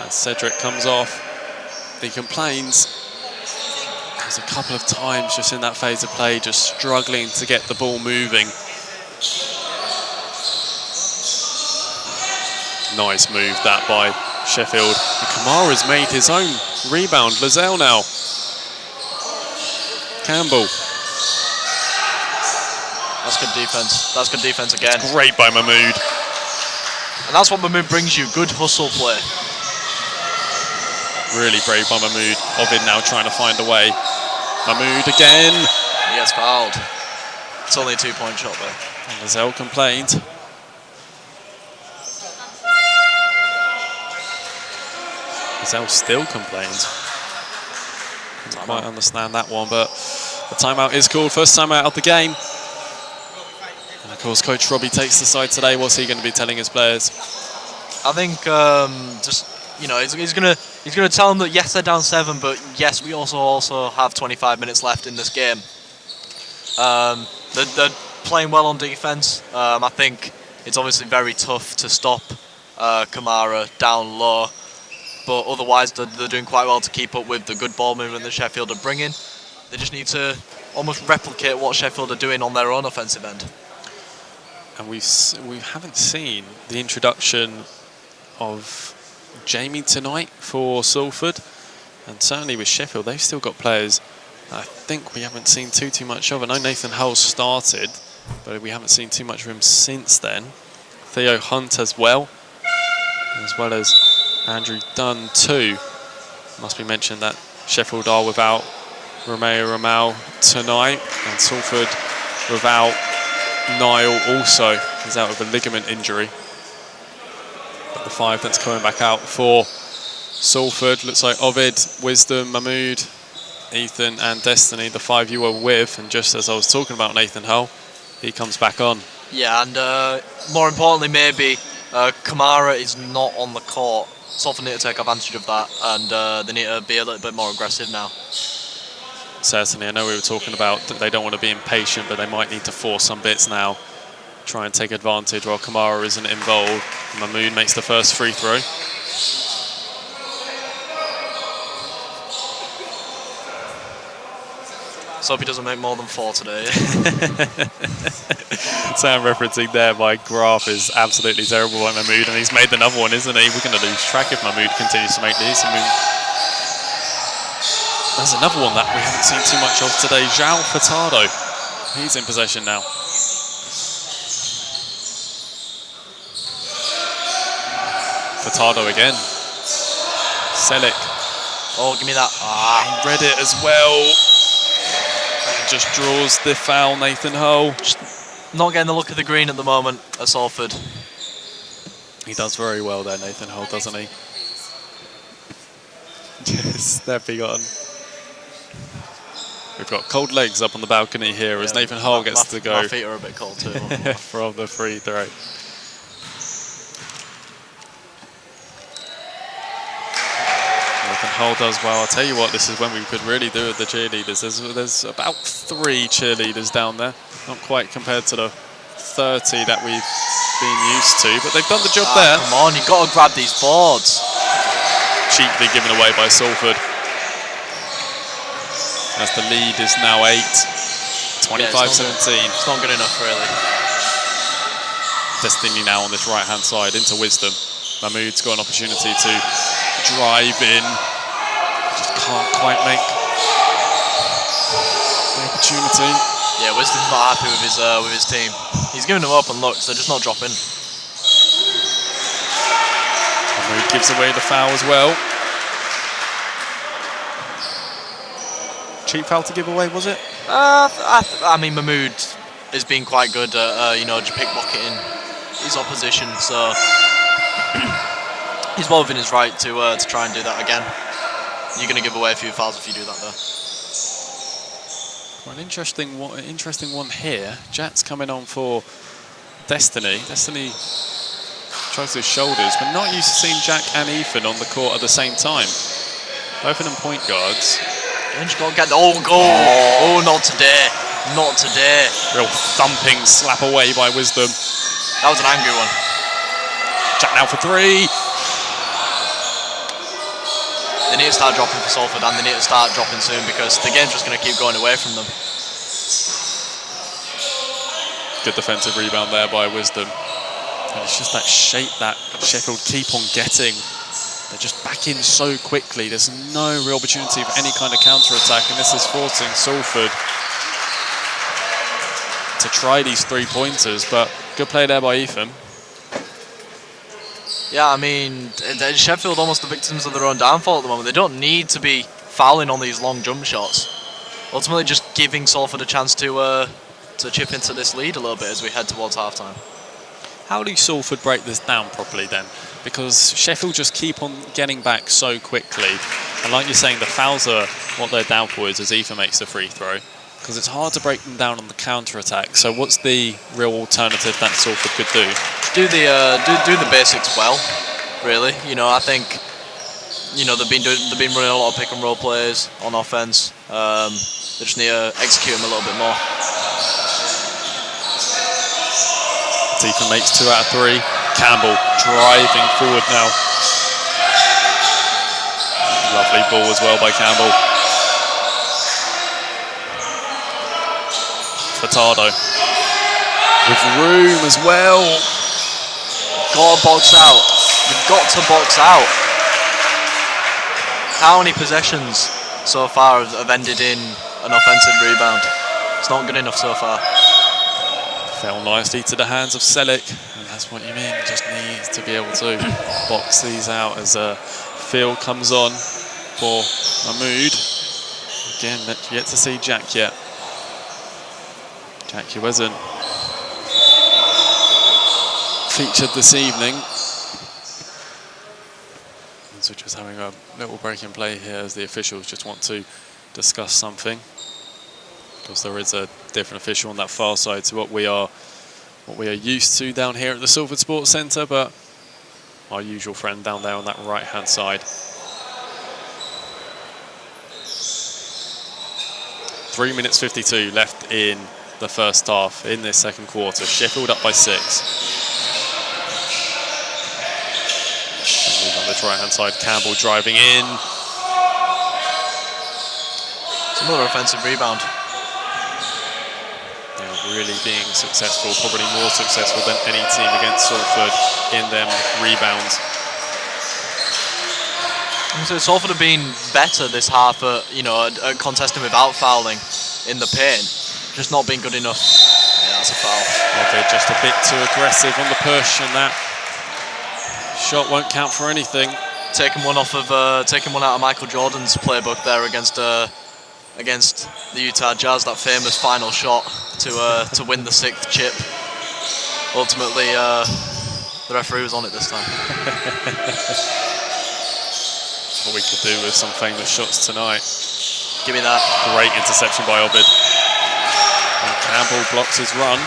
And Cedric comes off. He complains. There's a couple of times just in that phase of play, just struggling to get the ball moving. Nice move that by Sheffield. And Kamara's made his own rebound. Lozelle now. Campbell. That's good defense. That's good defense again. Great by Mahmood. And that's what Mahmood brings you, good hustle play. Really brave by Mahmood. Ovid now trying to find a way. Mahmood again. He gets fouled. It's only a 2-point shot though. And Lozelle complained. Lozelle still complains. Didn't quite understand that one, but the timeout is called. First timeout of the game. And of course, Coach Robbie takes the side today. What's he going to be telling his players? I think just, you know, he's gonna tell them that yes, they're down 7, but yes, we also have 25 minutes left in this game. They're playing well on defense. I think it's obviously very tough to stop Kamara down low, but otherwise they're doing quite well to keep up with the good ball movement that Sheffield are bringing. They just need to almost replicate what Sheffield are doing on their own offensive end. And we haven't seen the introduction of Jamie tonight for Salford, and certainly with Sheffield, they've still got players I think we haven't seen too much of. I know Nathan Hull started, but we haven't seen too much of him since then. Theo Hunt as well as Andrew Dunn too. Must be mentioned that Sheffield are without Romeo Ramal tonight, and Salford without Niall also. He's out with a ligament injury. But the 5 that's coming back out for Salford looks like Ovid, Wisdom, Mahmood, Ethan and Destiny, the 5 you were with. And just as I was talking about Nathan Hull, he comes back on. Yeah, and more importantly maybe, Kamara is not on the court. Salford need to take advantage of that, and they need to be a little bit more aggressive now. Certainly, I know we were talking about that they don't want to be impatient, but they might need to force some bits now. Try and take advantage while Kamara isn't involved. Mahmood makes the first free throw. So hope he doesn't make more than 4 today. Sound referencing there, my graph is absolutely terrible by Mahmood, and he's made another one, isn't he? We're going to lose track if Mahmood continues to make these. There's another one that we haven't seen too much of today, João Furtado. He's in possession now. Furtado again. Selic. Oh, give me that. He read it as well. And just draws the foul, Nathan Hull. Just not getting the look of the green at the moment at Salford. He does very well there, Nathan Hull, doesn't he? Just stepping on. We've got cold legs up on the balcony here as Nathan Hull gets to go. My feet are a bit cold too. From the free throw. Nathan Hull does well. I'll tell you what, this is when we could really do with the cheerleaders. There's about 3 cheerleaders down there. Not quite compared to the 30 that we've been used to, but they've done the job there. Come on, you've got to grab these boards. Cheaply given away by Salford. As the lead is now 8, 25-17. It's not good enough, really. Destiny now on this right-hand side into Wisdom. Mahmood's got an opportunity to drive in. Just can't quite make the opportunity. Yeah, Wisdom's not happy with his team. He's giving them open looks, they're just not dropping. Mahmood gives away the foul as well. Cheap foul to give away, was it? I mean, Mahmood has been quite good at just pickpocketing his opposition, so he's well within his right to try and do that again. You're going to give away a few fouls if you do that, though. Well, an interesting one here. Jat's coming on for Destiny. Destiny tries to his shoulders. We're not used to seeing Jack and Ethan on the court at the same time. Both of them point guards. And you got to get the goal. Oh, not today. Not today. Real thumping slap away by Wisdom. That was an angry one. Jack now for 3. They need to start dropping for Salford, and they need to start dropping soon because the game's just going to keep going away from them. Good defensive rebound there by Wisdom. And it's just that shape that Sheffield keep on getting. They're just back in so quickly. There's no real opportunity for any kind of counter-attack, and this is forcing Salford to try these 3-pointers, but good play there by Ethan. Yeah, I mean, Sheffield almost the victims of their own downfall at the moment. They don't need to be fouling on these long jump shots. Ultimately, just giving Salford a chance to chip into this lead a little bit as we head towards half-time. How do Salford break this down properly then? Because Sheffield just keep on getting back so quickly. And like you're saying, the fouls are what they're down for is as Ethan makes the free throw. Because it's hard to break them down on the counter-attack. So what's the real alternative that Salford could do? Do the basics well, really. I think they've been running a lot of pick and roll plays on offense. They just need to execute them a little bit more. Ethan makes 2 out of 3. Campbell driving forward now. Lovely ball as well by Campbell. Furtado. With room as well. Got to box out. You've got to box out. How many possessions so far have ended in an offensive rebound? It's not good enough so far. Fell nicely to the hands of Selick, and that's what you mean. Just needs to be able to box these out as Phil comes on for Mahmood. Again, yet to see Jack yet. Jack, who hasn't featured this evening. So just having a little break in play here as the officials just want to discuss something. Because there is a different official on that far side to what we are used to down here at the Salford Sports Centre, but our usual friend down there on that right hand side. 3 minutes 52 left in the first half in this second quarter. Sheffield up by 6. On this right hand side, Campbell driving in. It's another offensive rebound. Really being successful, probably more successful than any team against Salford in them rebounds. So Salford have been better this half at contesting without fouling in the paint, just not been good enough. Yeah, that's a foul. Well, they're just a bit too aggressive on the push, and that shot won't count for anything. Taking one out of Michael Jordan's playbook there against the Utah Jazz, that famous final shot to win the 6th chip. Ultimately, the referee was on it this time. What we could do with some famous shots tonight. Give me that. Great interception by Ovid. And Campbell blocks his run.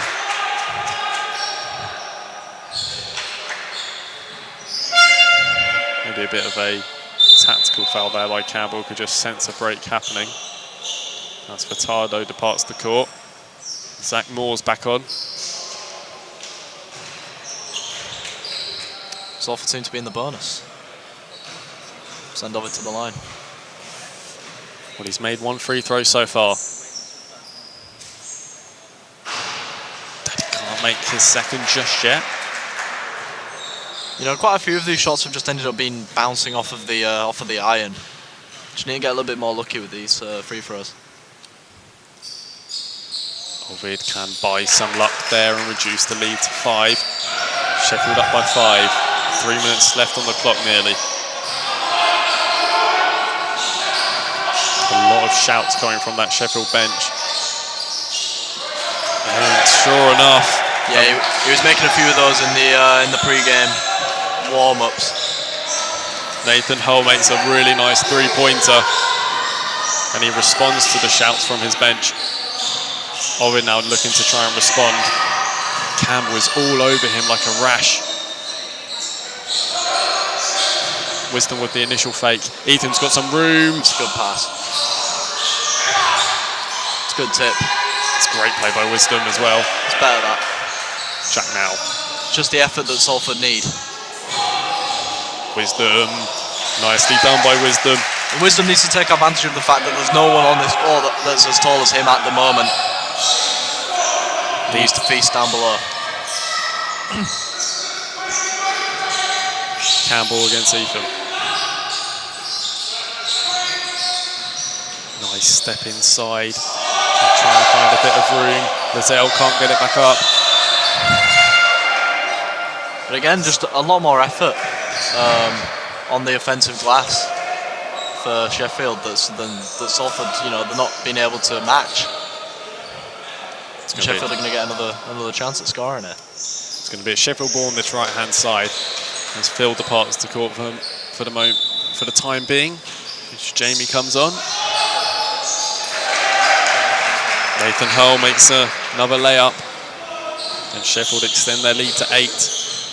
Maybe a bit of a tactical foul there by Campbell, could just sense a break happening. As Furtado departs the court. Zach Moore's back on. Salford seem to be in the bonus. Send Ovid to the line. Well, he's made 1 free throw so far. He can't make his second just yet. Quite a few of these shots have just ended up being bouncing off of the iron. Just need to get a little bit more lucky with these free throws. Ovid can buy some luck there and reduce the lead to 5. Sheffield up by 5. 3 minutes left on the clock nearly. A lot of shouts coming from that Sheffield bench. And sure enough. Yeah, he was making a few of those in the pre-game warm-ups. Nathan Hull makes a really nice three-pointer. And he responds to the shouts from his bench. Ovid now looking to try and respond. Campbell is all over him like a rash. Wisdom with the initial fake. Ethan's got some room. It's a good pass. It's a good tip. It's great play by Wisdom as well. It's better that. Jack now. Just the effort that Salford need. Wisdom. Nicely done by Wisdom. And Wisdom needs to take advantage of the fact that there's no one on this floor that's as tall as him at the moment. He needs to feast down below. Campbell against Ethan. Nice step inside. Trying to find a bit of room. Lizelle can't get it back up. But again, just a lot more effort on the offensive glass for Sheffield that Salford, they're not being able to match. Sheffield are going to get another chance at scoring it. It's going to be a Sheffield ball on this right-hand side as Phil departs the court for the time being. Which Jamie comes on. Nathan Hull makes another layup, and Sheffield extend their lead to 8.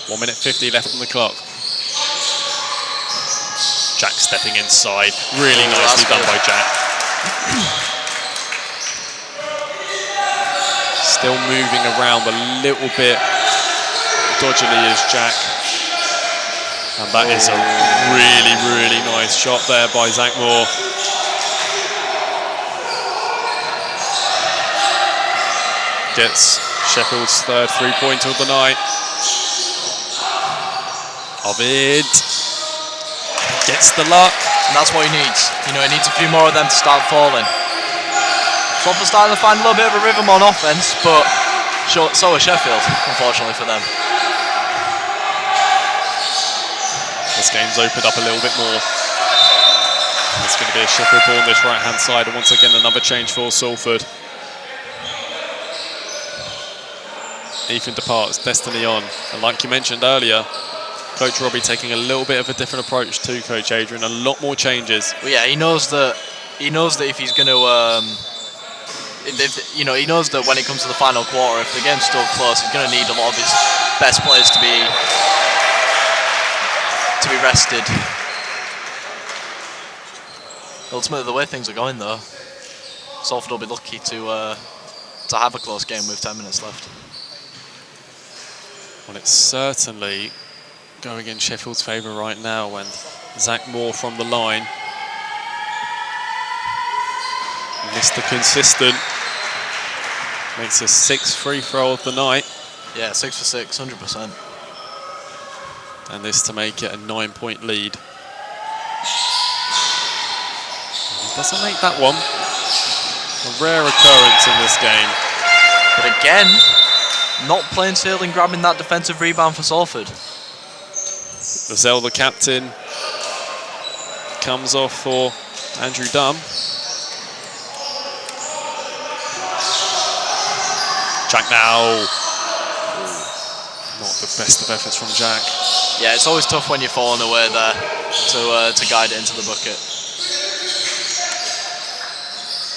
1 minute 50 left on the clock. Jack stepping inside, really nicely done by Jack. Still moving around a little bit dodgily is Jack. And that is a really, really nice shot there by Zach Moore. gets Sheffield's third three-pointer of the night. Ovid gets the luck. And that's what he needs. You know, he needs a few more of them to start falling. Salford starting to find a little bit of a rhythm on offense, but so is Sheffield, unfortunately for them. This game's opened up a little bit more. It's going to be a Sheffield ball on this right-hand side, and once again another change for Salford. Ethan departs, Destiny on, and like you mentioned earlier, Coach Robbie taking a little bit of a different approach to Coach Adrian, a lot more changes. Well, yeah, he knows that if he's going to, he knows that when it comes to the final quarter, if the game's still close, he's going to need a lot of his best players to be rested. Ultimately, the way things are going, though, Salford will be lucky to have a close game with 10 minutes left. Well, it's certainly going in Sheffield's favour right now when Zach Moore from the line. Mr. Consistent makes a 6th free throw of the night. Yeah, 6 for 6, 100%. And this to make it a 9-point lead. He doesn't make that one. A rare occurrence in this game. But again, not plain sailing grabbing that defensive rebound for Salford. Lozelle, the captain, comes off for Andrew Dunn. Jack now. Not the best of efforts from Jack. Yeah, it's always tough when you're falling away there to guide it into the bucket.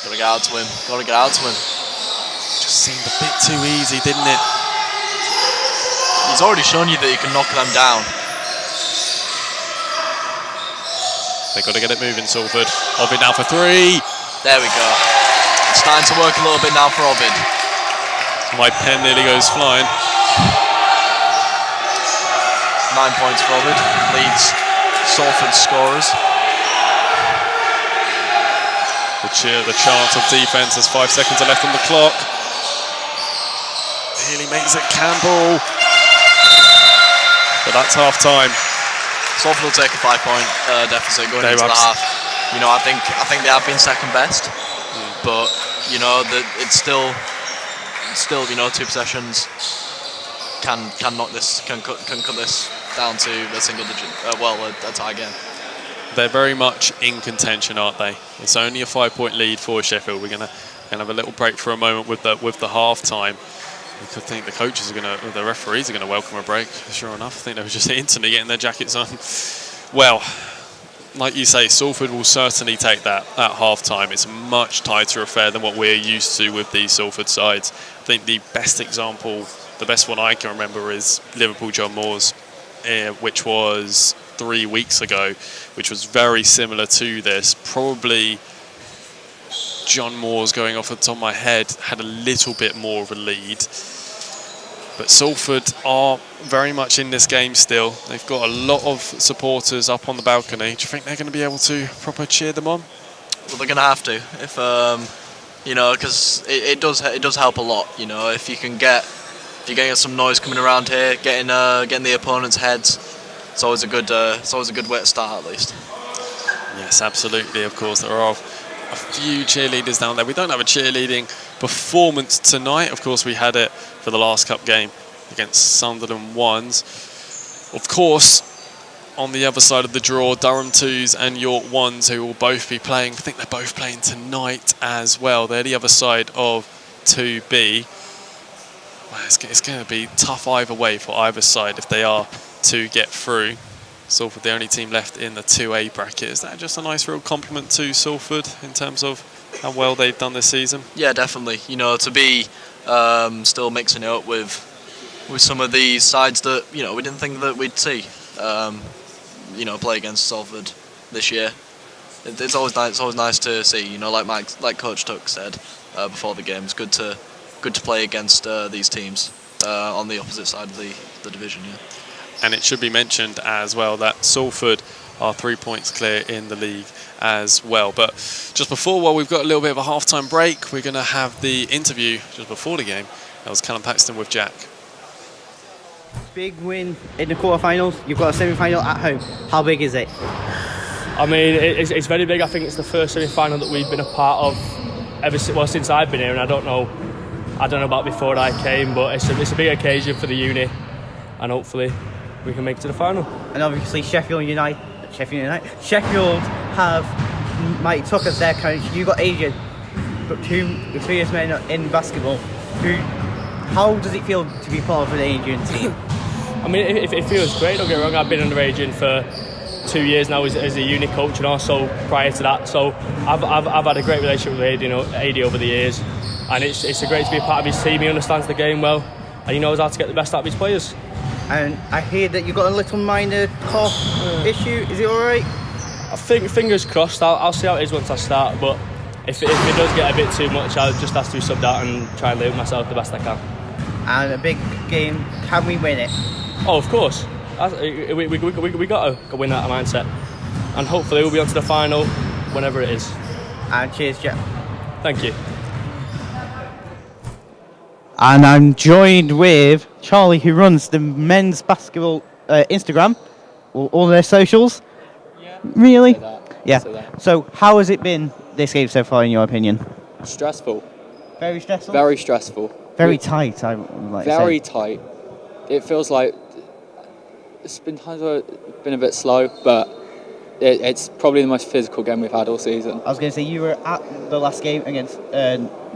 Gotta get out to him. Gotta get out to him. Just seemed a bit too easy, didn't it? He's already shown you that you can knock them down. They've got to get it moving, Salford. Ovid now for 3. There we go. It's starting to work a little bit now for Ovid. My pen nearly goes flying. 9 points for Ovid. Leads Salford's scorers. The cheer, the chant of defence as 5 seconds are left on the clock. Nearly makes it Campbell. But that's half time. Salford will take a 5-point deficit going into the half. You know, I think they have been second best, but you know that it's still you know 2 possessions can cut this down to a single digit. A tie game. They're very much in contention, aren't they? It's only a 5-point lead for Sheffield. We're gonna have a little break for a moment with the half time. I think the coaches are the referees are gonna welcome a break. Sure enough, I think they were just instantly getting their jackets on. Well, like you say, Salford will certainly take that at half time. It's a much tighter affair than what we're used to with these Salford sides. I think the best example, the best one I can remember, is Liverpool John Moores, which was 3 weeks ago, which was very similar to this. Probably John Moores, going off the top of my head, had a little bit more of a lead. But Salford are very much in this game still. They've got a lot of supporters up on the balcony. Do you think they're going to be able to proper cheer them on? Well, they're going to have to, if you know, because it does help a lot. You know, if you're getting some noise coming around here, getting the opponent's heads, it's always a good way to start at least. Yes, absolutely. Of course, there are a few cheerleaders down there. We don't have a cheerleading performance tonight. Of course, we had it for the last cup game against Sunderland 1s. Of course, on the other side of the draw, Durham 2s and York 1s, who will both be playing. I think they're both playing tonight as well. They're the other side of 2B. Well, it's going to be tough either way for either side if they are to get through. Salford, the only team left in the 2A bracket. Is that just a nice real compliment to Salford in terms of how well they've done this season? Yeah, definitely. You know, to be still mixing it up with some of these sides that, you know, we didn't think that we'd see, you know, play against Salford this year. It's always nice to see. You know, like Coach Tuck said before the game, it's good to play against these teams on the opposite side of the division. Yeah. And it should be mentioned as well that Salford are 3 points clear in the league as well. But just before, while we've got a little bit of a half-time break, we're going to have the interview just before the game. That was Callum Paxton with Jack. Big win in the quarterfinals. You've got a semi-final at home. How big is it? I mean, it's very big. I think it's the first semi-final that we've been a part of since I've been here, and I don't know about before I came, but it's a big occasion for the uni, and hopefully we can make it to the final. And obviously Sheffield have Mike Tucker as their coach. You got Adrian, but two experienced men in basketball. How does it feel to be part of an Adrian team? I mean, it feels great. Don't get me wrong. I've been under Adrian for 2 years now as a uni coach, and also prior to that. So I've had a great relationship with AD over the years, and it's great to be a part of his team. He understands the game well, and he knows how to get the best out of his players. And I hear that you've got a little minor cough issue. Is it all right? I think, fingers crossed. I'll see how it is once I start, but if it does get a bit too much, I'll just have to be subbed out and try and live myself the best I can. And a big game, can we win it? Oh, of course. We got to win that mindset, and hopefully we'll be on to the final whenever it is. And cheers, Jack. Thank you. And I'm joined with Charlie, who runs the men's basketball Instagram, all their socials. Yeah. Really? Say that. Yeah. Say that. So how has it been this game so far, in your opinion? Stressful. Very stressful. Very stressful. Very tight, I would like to say. Very tight. It feels like it's been times where it's been a bit slow, but it's probably the most physical game we've had all season. I was going to say, you were at the last game against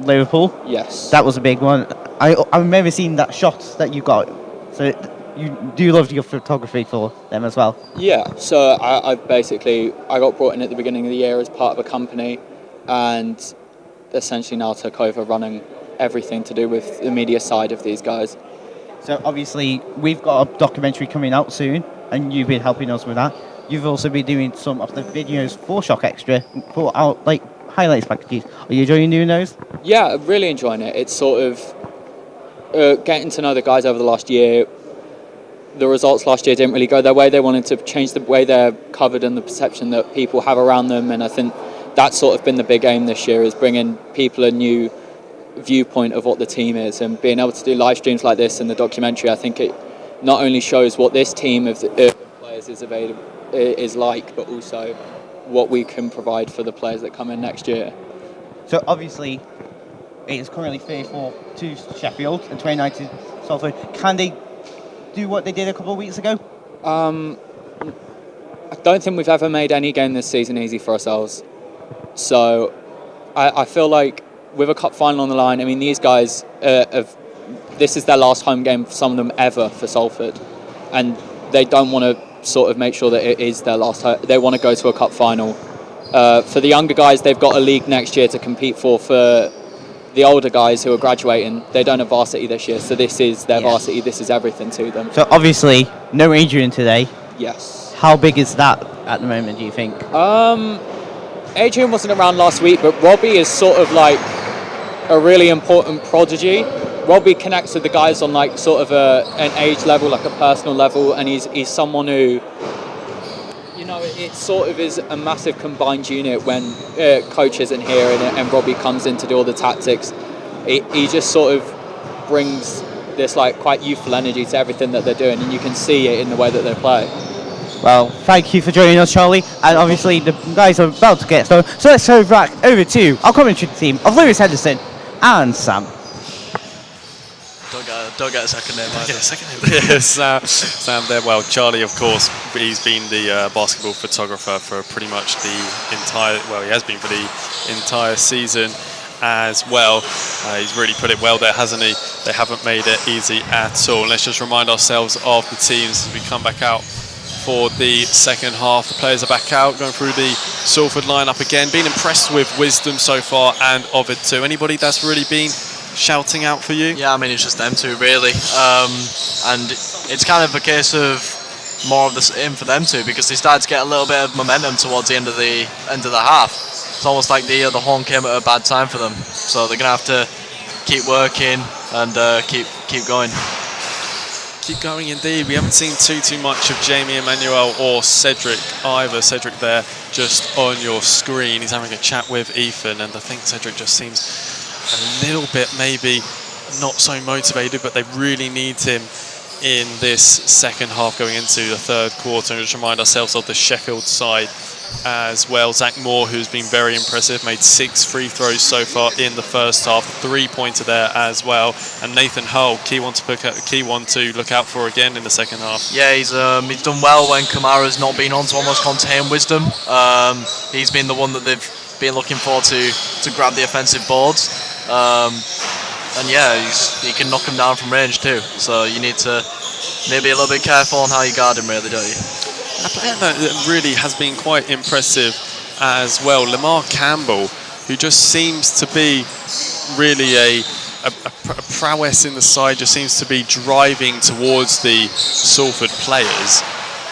Liverpool. Yes. That was a big one. I remember seeing that shot that you got. So you do love your photography for them as well. Yeah. So I got brought in at the beginning of the year as part of a company, and essentially now took over running everything to do with the media side of these guys. So obviously we've got a documentary coming out soon, and you've been helping us with that. You've also been doing some of the videos for Shock Extra, for our highlights packages. Are you enjoying doing those? Yeah, really enjoying it. It's sort of getting to know the guys over the last year. The results last year didn't really go their way. They wanted to change the way they're covered and the perception that people have around them, and I think that's sort of been the big aim this year, is bringing people a new viewpoint of what the team is, and being able to do live streams like this in the documentary. I think it not only shows what this team of players is like, but also what we can provide for the players that come in next year. So obviously it is currently 34 to Sheffield and 29 to Salford. Can they do what they did a couple of weeks ago? I don't think we've ever made any game this season easy for ourselves. So I feel like with a cup final on the line, I mean, these guys, this is their last home game, for some of them ever, for Salford. And they don't want to sort of make sure that it is their last home. They want to go to a cup final. For the younger guys, they've got a league next year to compete for. For the older guys who are graduating, they don't have varsity this year, so this is their varsity. This is everything to them. So obviously, no Adrian today. Yes. How big is that at the moment, do you think? Adrian wasn't around last week, but Robbie is sort of like a really important prodigy. Robbie connects with the guys on like sort of an age level, like a personal level, and he's someone who, you know, it sort of is a massive combined unit when coach isn't here and Robbie comes in to do all the tactics. He just sort of brings this like quite youthful energy to everything that they're doing, and you can see it in the way that they play. Well, thank you for joining us, Charlie. And obviously the guys are about to get started. So let's go back over to our commentary team of Lewis Henderson and Sam. Don't get a second name. Get a second name. Yes, Sam there. Well, Charlie, of course, he's been the basketball photographer for pretty much the entire. Well, he has been for the entire season as well. He's really put it well there, hasn't he? They haven't made it easy at all. Let's just remind ourselves of the teams as we come back out for the second half. The players are back out, going through the Salford lineup again. Been impressed with Wisdom so far, and Ovid too. Anybody that's really been shouting out for you? Yeah, I mean, it's just them two really, and it's kind of a case of more of the same for them two, because they started to get a little bit of momentum towards the end of the half. It's almost like the horn came at a bad time for them, so they're gonna have to keep working and keep going. keep going indeed. We haven't seen too much of Jamie Emmanuel or Cedric either. Cedric there just on your screen. He's having a chat with Ethan, and I think Cedric just seems a little bit maybe not so motivated, but they really need him in this second half going into the third quarter. And just remind ourselves of the Sheffield side as well. Zach Moore, who's been very impressive, made 6 free throws so far in the first half, 3-pointer there as well. And Nathan Hull, key one to look out for again in the second half. Yeah, he's done well when Kamara's not been on to almost contain Wisdom. He's been the one that they've been looking for to grab the offensive boards. And yeah, he can knock him down from range too. So you need to maybe a little bit careful on how you guard him, really, don't you? A player that really has been quite impressive as well, Lamar Campbell, who just seems to be really a prowess in the side, just seems to be driving towards the Salford players.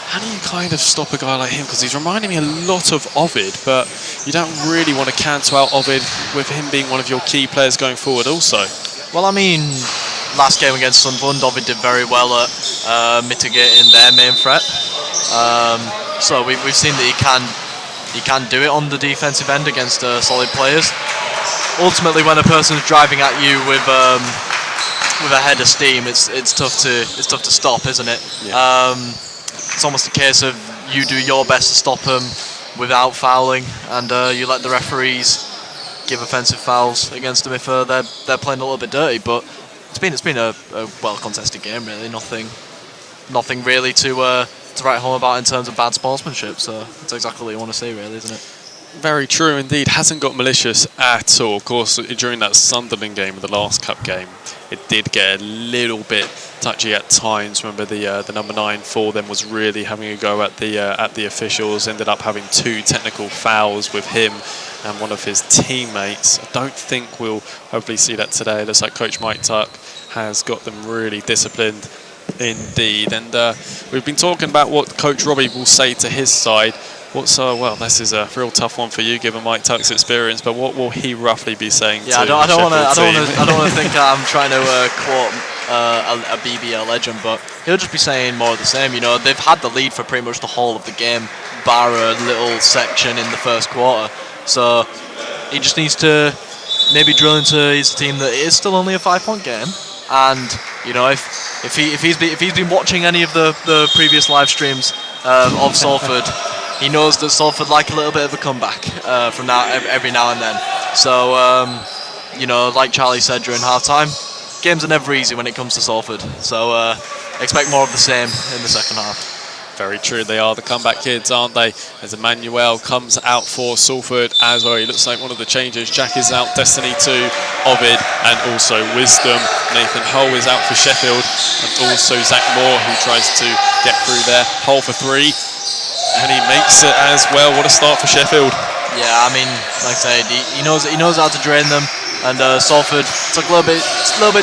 How do you kind of stop a guy like him? Because he's reminding me a lot of Ovid, but you don't really want to cancel out Ovid with him being one of your key players going forward also. Well, I mean, last game against Sunderland, Ovid did very well at mitigating their main threat. So we've seen that he can do it on the defensive end against solid players. Ultimately, when a person's driving at you with a head of steam, it's tough to stop, isn't it? Yeah. It's almost a case of you do your best to stop them without fouling, and you let the referees give offensive fouls against them if they're playing a little bit dirty. But it's been a well contested game, really. Nothing really to write home about in terms of bad sportsmanship. So it's exactly what you want to see, really, isn't it? Very true indeed. Hasn't got malicious at all. Of course, during that Sunderland game, the last cup game, it did get a little bit touchy at times. Remember the number 9 for them was really having a go at the officials. Ended up having 2 technical fouls with him and one of his teammates. I don't think we'll hopefully see that today. It looks like Coach Mike Tuck has got them really disciplined indeed. And we've been talking about what Coach Robbie will say to his side. Well, this is a real tough one for you, given Mike Tuck's experience. But what will he roughly be saying? Yeah, to I don't want to think I'm trying to quote a BBL legend, but he'll just be saying more of the same. You know, they've had the lead for pretty much the whole of the game, bar a little section in the first quarter. So he just needs to maybe drill into his team that it is still only a 5-point game. And you know, if he's been watching any of the previous live streams of Salford. He knows that Salford like a little bit of a comeback from every now and then. So, you know, like Charlie said during half-time, games are never easy when it comes to Salford. So expect more of the same in the second half. Very true. They are the comeback kids, aren't they? As Emmanuel comes out for Salford as well. He looks like one of the changes. Jack is out, Destiny 2, Ovid, and also Wisdom. Nathan Hull is out for Sheffield, and also Zach Moore, who tries to get through there. Hull for 3. And he makes it as well. What a start for Sheffield. Yeah, I mean, like I said, he knows how to drain them. And Salford took a little bit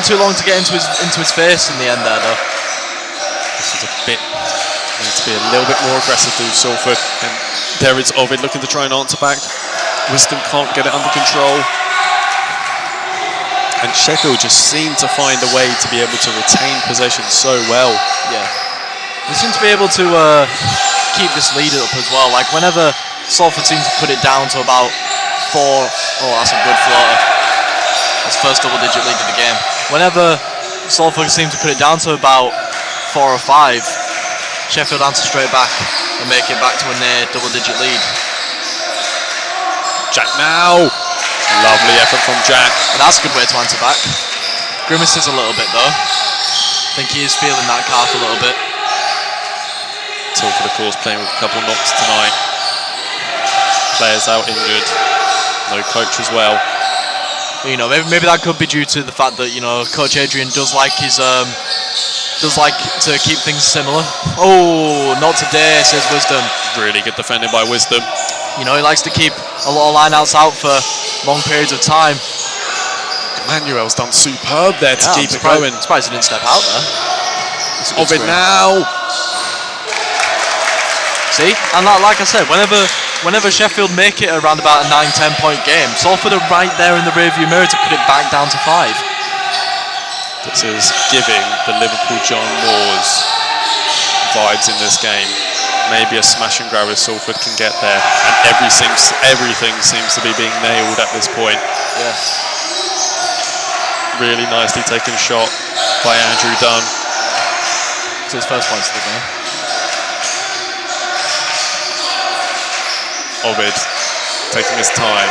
too long to get into his face in the end there, though. This is needs to be a little bit more aggressive to Salford. And there is Ovid looking to try and answer back. Wisdom can't get it under control. And Sheffield just seem to find a way to be able to retain possession so well. Yeah, they seem to be able to keep this lead up as well. Like whenever Salford seems to put it down to about 4, oh, that's a good floater. That's first double-digit lead of the game. Whenever Salford seems to put it down to about 4 or 5, Sheffield answer straight back and make it back to a near double-digit lead. Jack now. Lovely effort from Jack. And that's a good way to answer back. Grimaces a little bit though. I think he is feeling that calf a little bit. Salford, of course, playing with a couple knocks tonight. Players out injured. No coach as well. You know, maybe that could be due to the fact that, you know, Coach Adrian does like to keep things similar. Oh, not today, says Wisdom. Really good defending by Wisdom. You know, he likes to keep a lot of lineouts out for long periods of time. Emmanuel's done superb there to keep it going. Surprised he didn't step out there. Ovid now. See, and like I said, whenever Sheffield make it around about a 9-10 point game, Salford are right there in the rearview mirror to put it back down to 5. This is giving the Liverpool John Moores vibes in this game. Maybe a smash and grab if Salford can get there, and everything seems to be being nailed at this point. Yes. Really nicely taken shot by Andrew Dunn. It's his first points of the game. Ovid taking his time.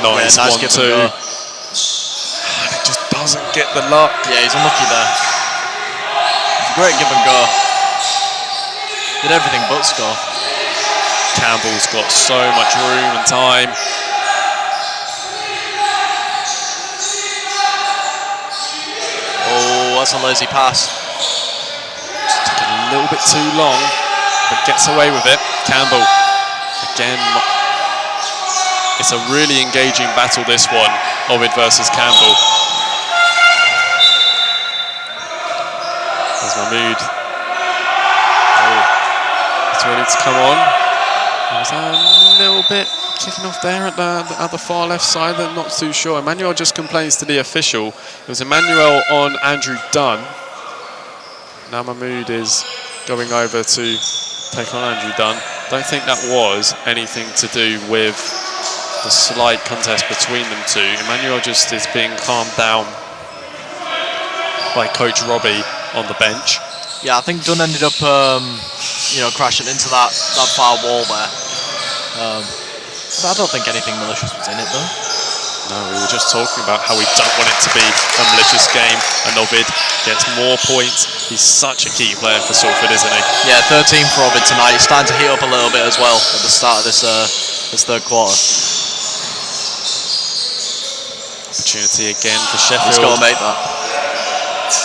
Nice, nice 1-2. And it just doesn't get the luck. Yeah, he's unlucky there. It's a great give and go. Did everything but score. Campbell's got so much room and time. Oh, that's a lazy pass. Just took a little bit too long, but gets away with it. Campbell, again, it's a really engaging battle, this one, Ovid versus Campbell. There's Mahmood. Oh, it's ready to come on. There's a little bit kicking off there at the far left side. I'm not too sure. Emmanuel just complains to the official. It was Emmanuel on Andrew Dunn. Now Mahmood is going over to take on Andrew Dunn. Don't think that was anything to do with the slight contest between them two. Emmanuel just is being calmed down by Coach Robbie on the bench. Yeah, I think Dunn ended up, crashing into that far wall there. But I don't think anything malicious was in it, though. No, we were just talking about how we don't want it to be a malicious game, and Ovid gets more points. He's such a key player for Salford, isn't he? Yeah, 13 for Ovid tonight. He's starting to heat up a little bit as well at the start of this third quarter. Opportunity again for Sheffield. He's got to make that.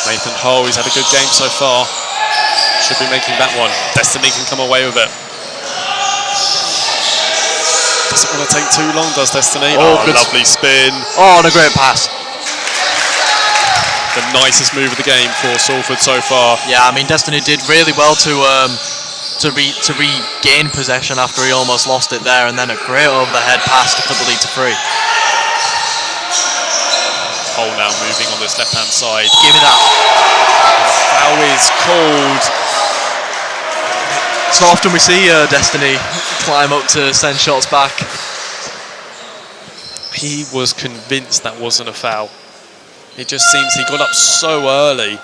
Nathan Hull, he's had a good game so far. Should be making that one. Destiny can come away with it. Doesn't want to take too long, does Destiny? Oh, good. Lovely spin. Oh, and a great pass. The nicest move of the game for Salford so far. Yeah, I mean, Destiny did really well to regain possession after he almost lost it there, and then a great over-the-head pass to put the lead to 3. Hull now moving on this left-hand side. Give me that. Foul is called. It's not often we see Destiny climb up to send shots back. He was convinced that wasn't a foul. It just seems he got up so early.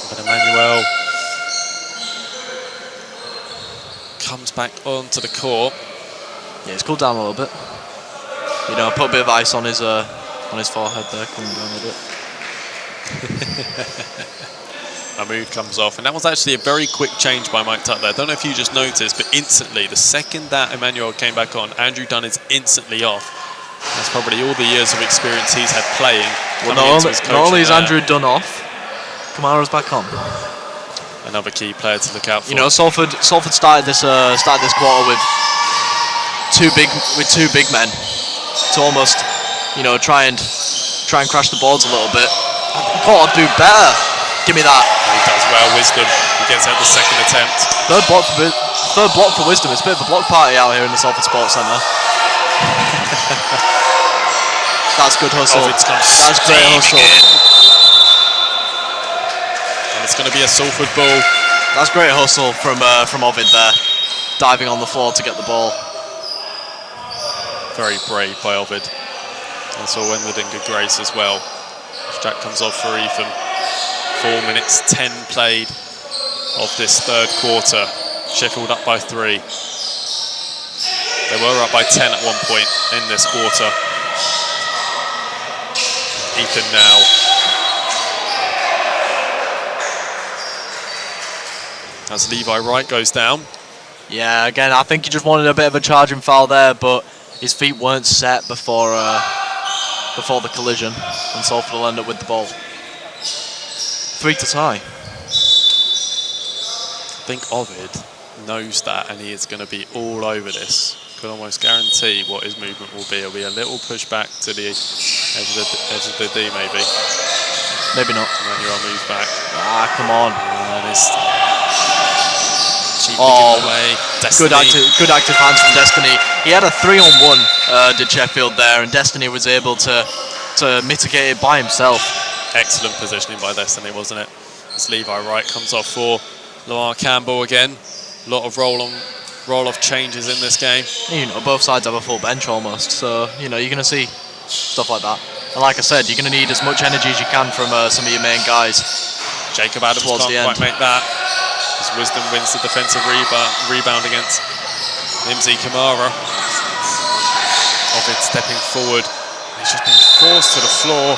But Emmanuel comes back onto the court. Yeah, he's cooled down a little bit. You know, put a bit of ice on his forehead there, cooling down a bit. Mahmood comes off, and that was actually a very quick change by Mike Tutt there. I don't know if you just noticed, but instantly, the second that Emmanuel came back on, Andrew Dunn is instantly off. That's probably all the years of experience he's had playing. Well, not only is Andrew Dunn off, Kamara's back on. Another key player to look out for. You know, Salford started this quarter with two big men to almost, try and crash the boards a little bit. Got to do better. Give me that. He does well, Wisdom. He gets out the second attempt. Third block for Wisdom. It's a bit of a block party out here in the Salford Sports Centre. That's good hustle. That's great hustle. And it's going to be a Salford ball. That's great hustle from Ovid there, diving on the floor to get the ball. Very brave by Ovid. That's all ended in good grace as well. Jack comes off for Ethan. 4 minutes 10 played of this third quarter. Sheffield up by 3. They were up by 10 at one point in this quarter. Ethan now. As Levi Wright goes down. Yeah, again, I think he just wanted a bit of a charging foul there, but his feet weren't set before the collision, and Salford will end up with the ball. 3 to tie. I think Ovid knows that, and he is going to be all over this. Could almost guarantee what his movement will be. It'll be a little push back to the edge of the D, maybe. Maybe not. Emmanuel moves back. Ah, come on. Away. Good active hands from Destiny. he had a 3-on-1, did Sheffield there, and Destiny was able to mitigate it by himself. Excellent positioning by Destiny, wasn't it? As Levi Wright comes off for Lamar Campbell again. A lot of roll-off changes in this game. You know, both sides have a full bench almost, so you know you're going to see stuff like that. And like I said, you're going to need as much energy as you can from some of your main guys. Jacob Adams can't quite make that. As Wisdom wins the defensive rebound against Nimzi Kamara. Ovid stepping forward. He's just been forced to the floor.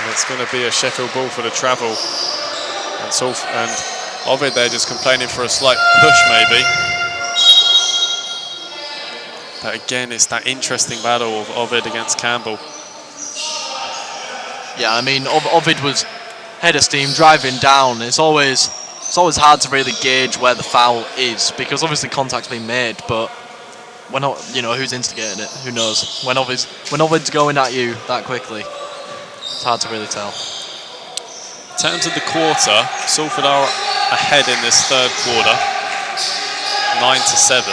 And it's going to be a Sheffield ball for the travel. And Ovid there just complaining for a slight push maybe. But again, it's that interesting battle of Ovid against Campbell. Yeah, I mean, Ovid was head of steam, driving down. It's always hard to really gauge where the foul is because obviously contact's been made, but we're not, you know, who's instigating it? Who knows? When Ovid's going at you that quickly, it's hard to really tell. In terms of the quarter, Salford are ahead in this third quarter, 9-7.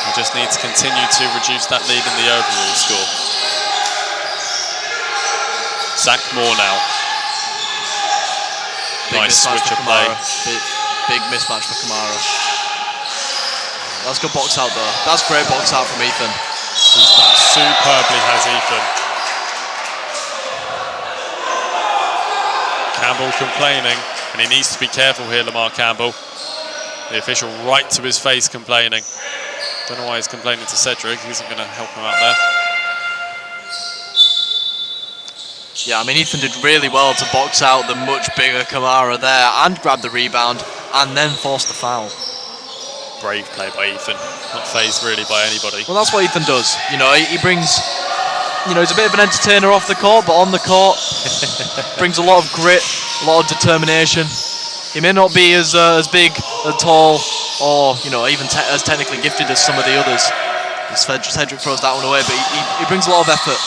We just need to continue to reduce that lead in the overall score. Zach Moore now. Nice switch of play. Big mismatch for Kamara. That's good box out though. That's great box out from Ethan. That superbly has Ethan. Campbell complaining, and he needs to be careful here, Lamar Campbell. The official right to his face complaining. Don't know why he's complaining to Cedric. He isn't going to help him out there. Yeah, I mean, Ethan did really well to box out the much bigger Kamara there and grab the rebound and then force the foul. Brave play by Ethan. Not fazed really by anybody. Well, that's what Ethan does. You know, he brings, you know, he's a bit of an entertainer off the court, but on the court, brings a lot of grit, a lot of determination. He may not be as big, as tall, or, you know, even as technically gifted as some of the others. Cedric throws that one away, but he brings a lot of effort.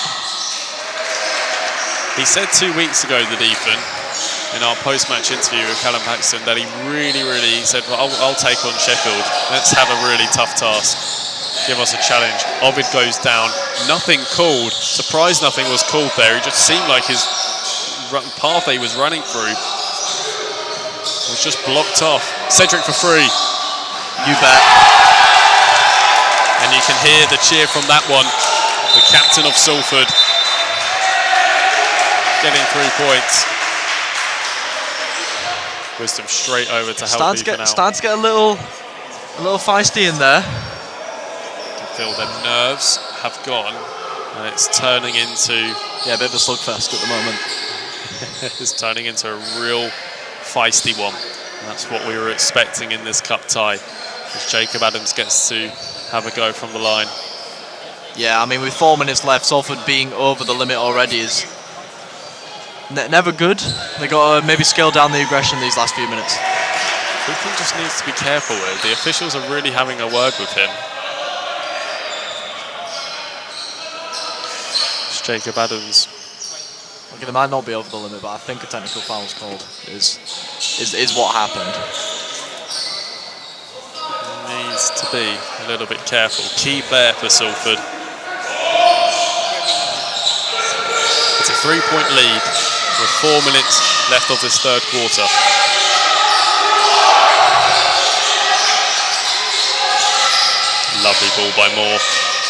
He said 2 weeks ago that Ethan, in our post-match interview with Callum Paxton, that he really said, well, I'll take on Sheffield. Let's have a really tough task. Give us a challenge. Ovid goes down. Nothing called. Surprised nothing was called there. It just seemed like his path he was running through was just blocked off. Cedric for free. You bet. And you can hear the cheer from that one. The captain of Salford getting 3 points. Wisdom straight over to help Ethan out. Starting to get a little feisty in there. You can feel their nerves have gone, and it's turning into a bit of a slugfest at the moment. It's turning into a real feisty one. And that's what we were expecting in this cup tie, as Jacob Adams gets to have a go from the line. Yeah, I mean, with 4 minutes left, Salford being over the limit already is never good. They got to maybe scale down the aggression these last few minutes. Ethan just needs to be careful with. The officials are really having a word with him. It's Jacob Adams. Okay, they might not be over the limit, but I think a technical foul was called. Is what happened. Needs to be a little bit careful. Key player for Salford. It's a 3-point lead with 4 minutes left of this third quarter. Lovely ball by Moore.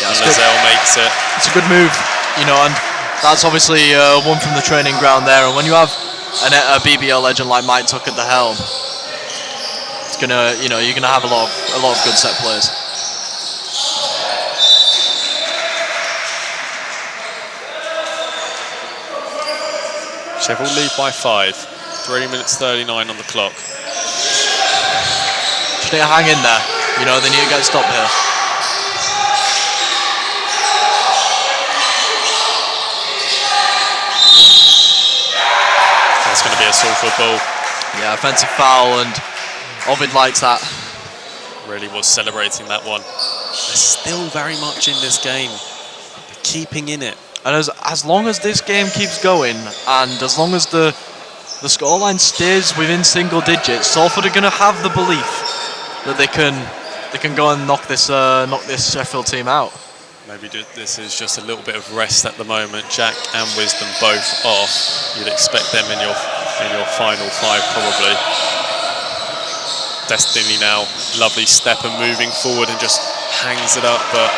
Yeah, and Lizelle makes it. It's a good move, you know, and that's obviously one from the training ground there. And when you have a BBL legend like Mike Tuck at the helm, it's gonna, you know, you're gonna have a lot of good set plays. Sheffield lead by 5. 3 minutes 39 on the clock. Just need to hang in there. You know, they need to get stopped here. That's going to be a Salford ball. Yeah, offensive foul, and Ovid likes that. Really was celebrating that one. They're still very much in this game. They're keeping in it. And as long as this game keeps going, and as long as the scoreline stays within single digits, Salford are going to have the belief that they can they can go and knock this Sheffield team out. Maybe this is just a little bit of rest at the moment. Jack and Wisdom both off. You'd expect them in your final five probably. Destiny now, lovely step and moving forward and just hangs it up, but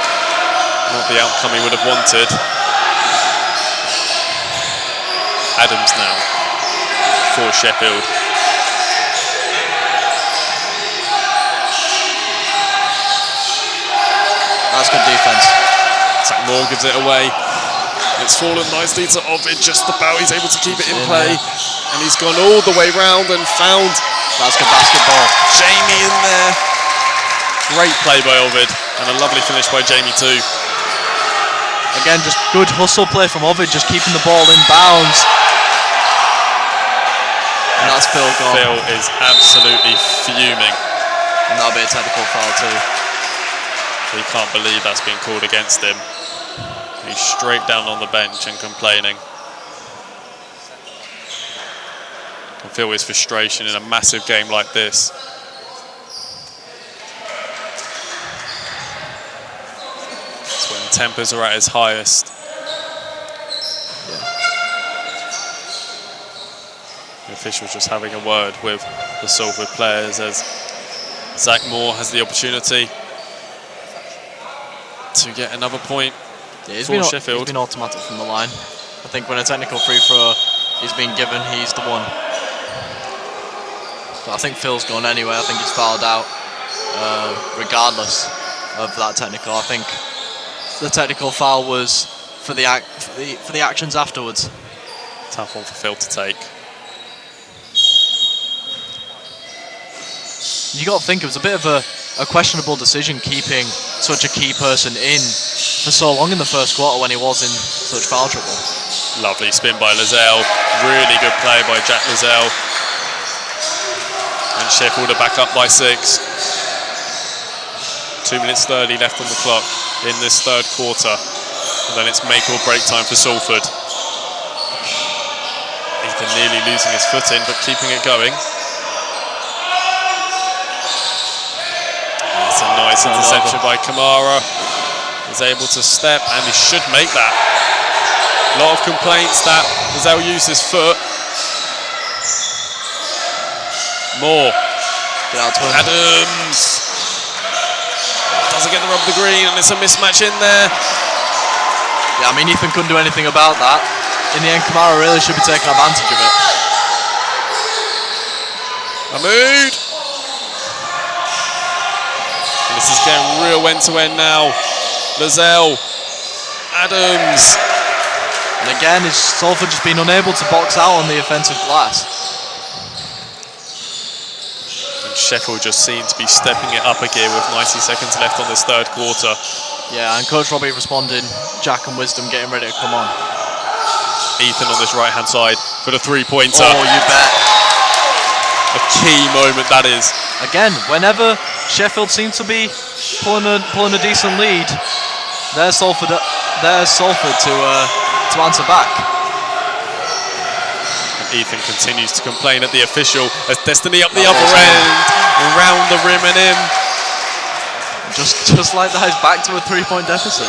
not the outcome he would have wanted. Adams now for Sheffield. That's good defense. Zach Moore gives it away. It's fallen nicely to Ovid, just about. He's able to keep it in play. And he's gone all the way round and found. That's good basketball. Jamie in there. Great play by Ovid. And a lovely finish by Jamie too. Again, just good hustle play from Ovid, just keeping the ball in bounds. And that's Phil gone. Phil is absolutely fuming. And that'll be a technical foul too. He can't believe that's been called against him. He's straight down on the bench and complaining. I feel his frustration in a massive game like this. It's when tempers are at its highest. The officials just having a word with the Salford players as Zach Moore has the opportunity to get another point for Sheffield. He's been automatic from the line. I think when a technical free throw is being given, he's the one. But I think Phil's gone anyway. I think he's fouled out regardless of that technical. I think the technical foul was for the actions afterwards. Tough one for Phil to take. You got to think it was a bit of a questionable decision keeping such a key person in for so long in the first quarter when he was in such foul trouble. Lovely spin by Lozelle. Really good play by Jack Lozelle. And Sheffield are back up by 6. 2 minutes 30 left on the clock in this third quarter. And then it's make or break time for Salford. Ethan nearly losing his footing but keeping it going. It's a nice interception by Kamara. He's able to step and he should make that. A lot of complaints that Lozelle used his foot. Moore. Adams. Doesn't get the rub of the green and it's a mismatch in there. Yeah, I mean, Ethan couldn't do anything about that. In the end, Kamara really should be taking advantage of it. Mahmood. And this is getting real end-to-end now. Lozelle. Adams. And again, is Salford just being unable to box out on the offensive glass. And Sheffield just seem to be stepping it up a gear with 90 seconds left on this third quarter. Yeah, and Coach Robbie responding, Jack and Wisdom getting ready to come on. Ethan on this right-hand side for the three-pointer. Oh, you bet. A key moment that is. Again, whenever Sheffield seem to be pulling a decent lead, there's Salford to answer back. And Ethan continues to complain at the official as Destiny up the upper end, around the rim and in. Just like that, he's back to a 3-point deficit.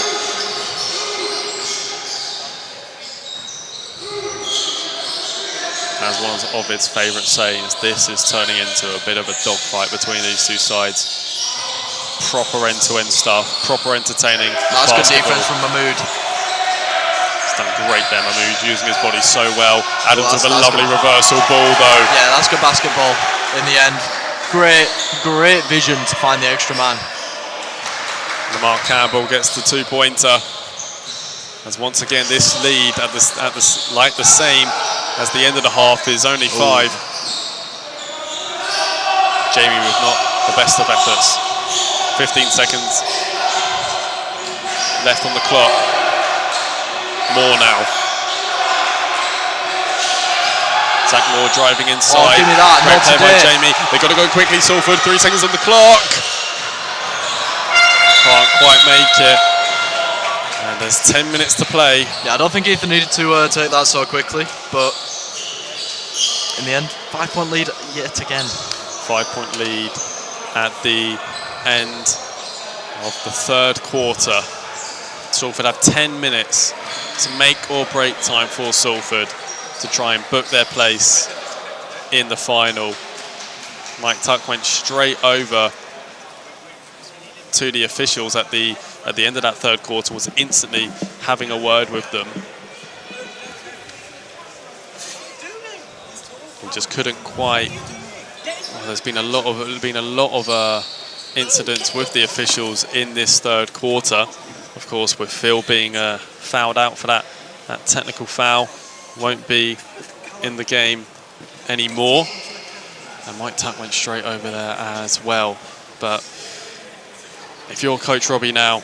As one of Ovid's favourite sayings, this is turning into a bit of a dogfight between these two sides. Proper end-to-end stuff, proper entertaining. That's good defense from Mahmood. He's done great there, Mahmood, using his body so well. Adams with a lovely reversal ball though. Yeah, that's good basketball in the end. Great vision to find the extra man. Lamar Campbell gets the two-pointer. As once again this lead at the same as the end of the half is only 5. Ooh. Jamie with not the best of efforts. 15 seconds left on the clock. Moore now. Zach Moore driving inside. Give me that. Great play by Jamie. They've got to go quickly, Salford. 3 seconds on the clock. Can't quite make it. And there's 10 minutes to play. Yeah, I don't think Ethan needed to take that so quickly, but in the end, 5-point lead yet again. 5-point lead at the end of the third quarter. Salford have 10 minutes to make or break time for Salford to try and book their place in the final. Mike Tuck went straight over to the officials at the end of that third quarter, was instantly having a word with them. We just couldn't quite. Well, there's been a lot of incidents with the officials in this third quarter. Of course, with Phil being fouled out for that technical foul, won't be in the game anymore. And Mike Tuck went straight over there as well. But if you're Coach Robbie now,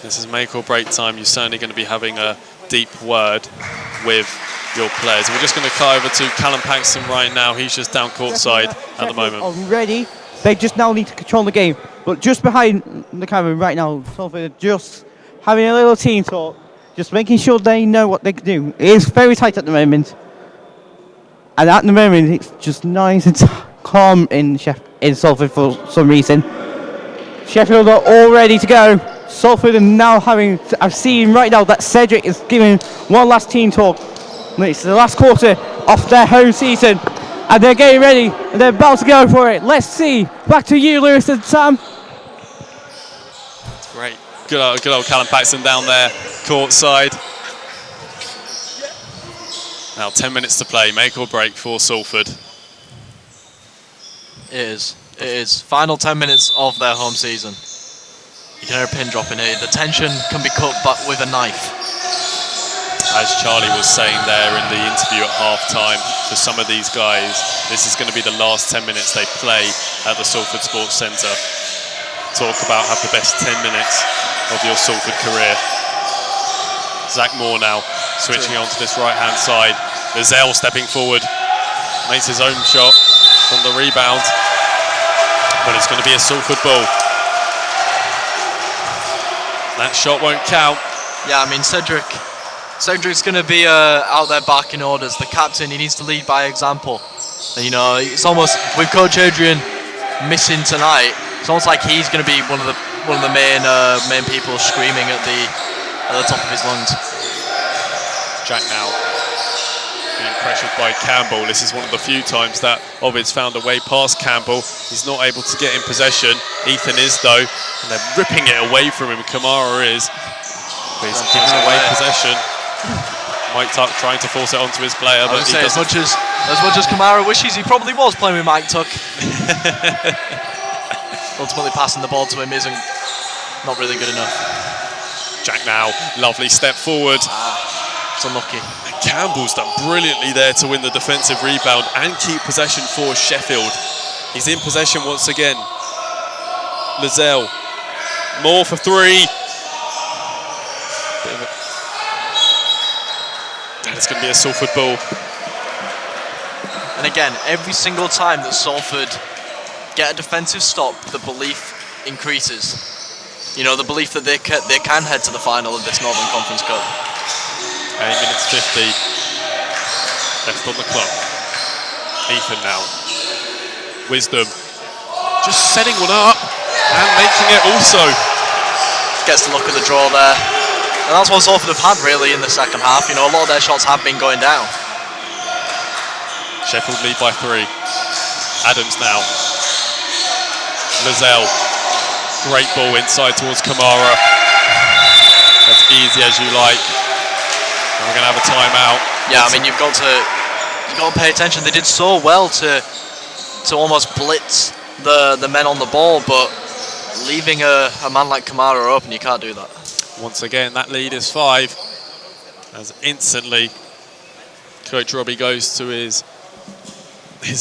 this is make or break time. You're certainly going to be having a deep word with your players. We're just going to cut over to Callum Paxton right now. He's just down courtside at the moment. Already, they just now need to control the game. But just behind the camera right now, Salford are just having a little team talk, just making sure they know what they can do. It is very tight at the moment. And at the moment, it's just nice and calm in Salford for some reason. Sheffield are all ready to go. Salford are now having, I've seen right now that Cedric is giving one last team talk. It's the last quarter of their home season. And they're getting ready, and they're about to go for it. Let's see. Back to you, Lewis and Sam. Great. Good old Callum Paxton down there, courtside. Now 10 minutes to play, make or break for Salford. It is. Final 10 minutes of their home season. You can hear a pin drop in here. The tension can be cut but with a knife. As Charlie was saying there in the interview at half-time, for some of these guys, this is going to be the last 10 minutes they play at the Salford Sports Centre. Talk about have the best 10 minutes of your Salford career. Zach Moore now switching on to this right-hand side. Lizelle stepping forward, makes his own shot from the rebound, but it's going to be a Salford ball. That shot won't count. Yeah, I mean, Cedric's going to be out there barking orders. The captain, he needs to lead by example. And, you know, it's almost, with Coach Adrian missing tonight, it's almost like he's going to be one of the main people screaming at the top of his lungs. Jack now being pressured by Campbell. This is one of the few times that Ovid's found a way past Campbell. He's not able to get in possession. Ethan is though, and they're ripping it away from him. Kamara is, but he's giving away possession. Mike Tuck trying to force it onto his player, but he as much as Kamara wishes he probably was playing with Mike Tuck. Ultimately, passing the ball to him isn't not really good enough. Jack now, lovely step forward. It's unlucky. Campbell's done brilliantly there to win the defensive rebound and keep possession for Sheffield. He's in possession once again. Lizelle, Moore for three. And it's going to be a Salford ball. And again, every single time that Salford get a defensive stop, the belief increases. You know, the belief that they can head to the final of this Northern Conference Cup. 8 minutes 50 left on the clock. Ethan now. Wisdom. Just setting one up and making it also. Gets the look of the draw there. And that's what Salford have had really in the second half. You know, a lot of their shots have been going down. Sheffield lead by 3. Adams now. Lizelle. Great ball inside towards Kamara. As easy as you like. And we're going to have a timeout. Yeah, I mean, you've got to pay attention. They did so well to almost blitz the men on the ball, but leaving a man like Kamara open, you can't do that. Once again, that lead is 5. As instantly, Coach Robbie goes to his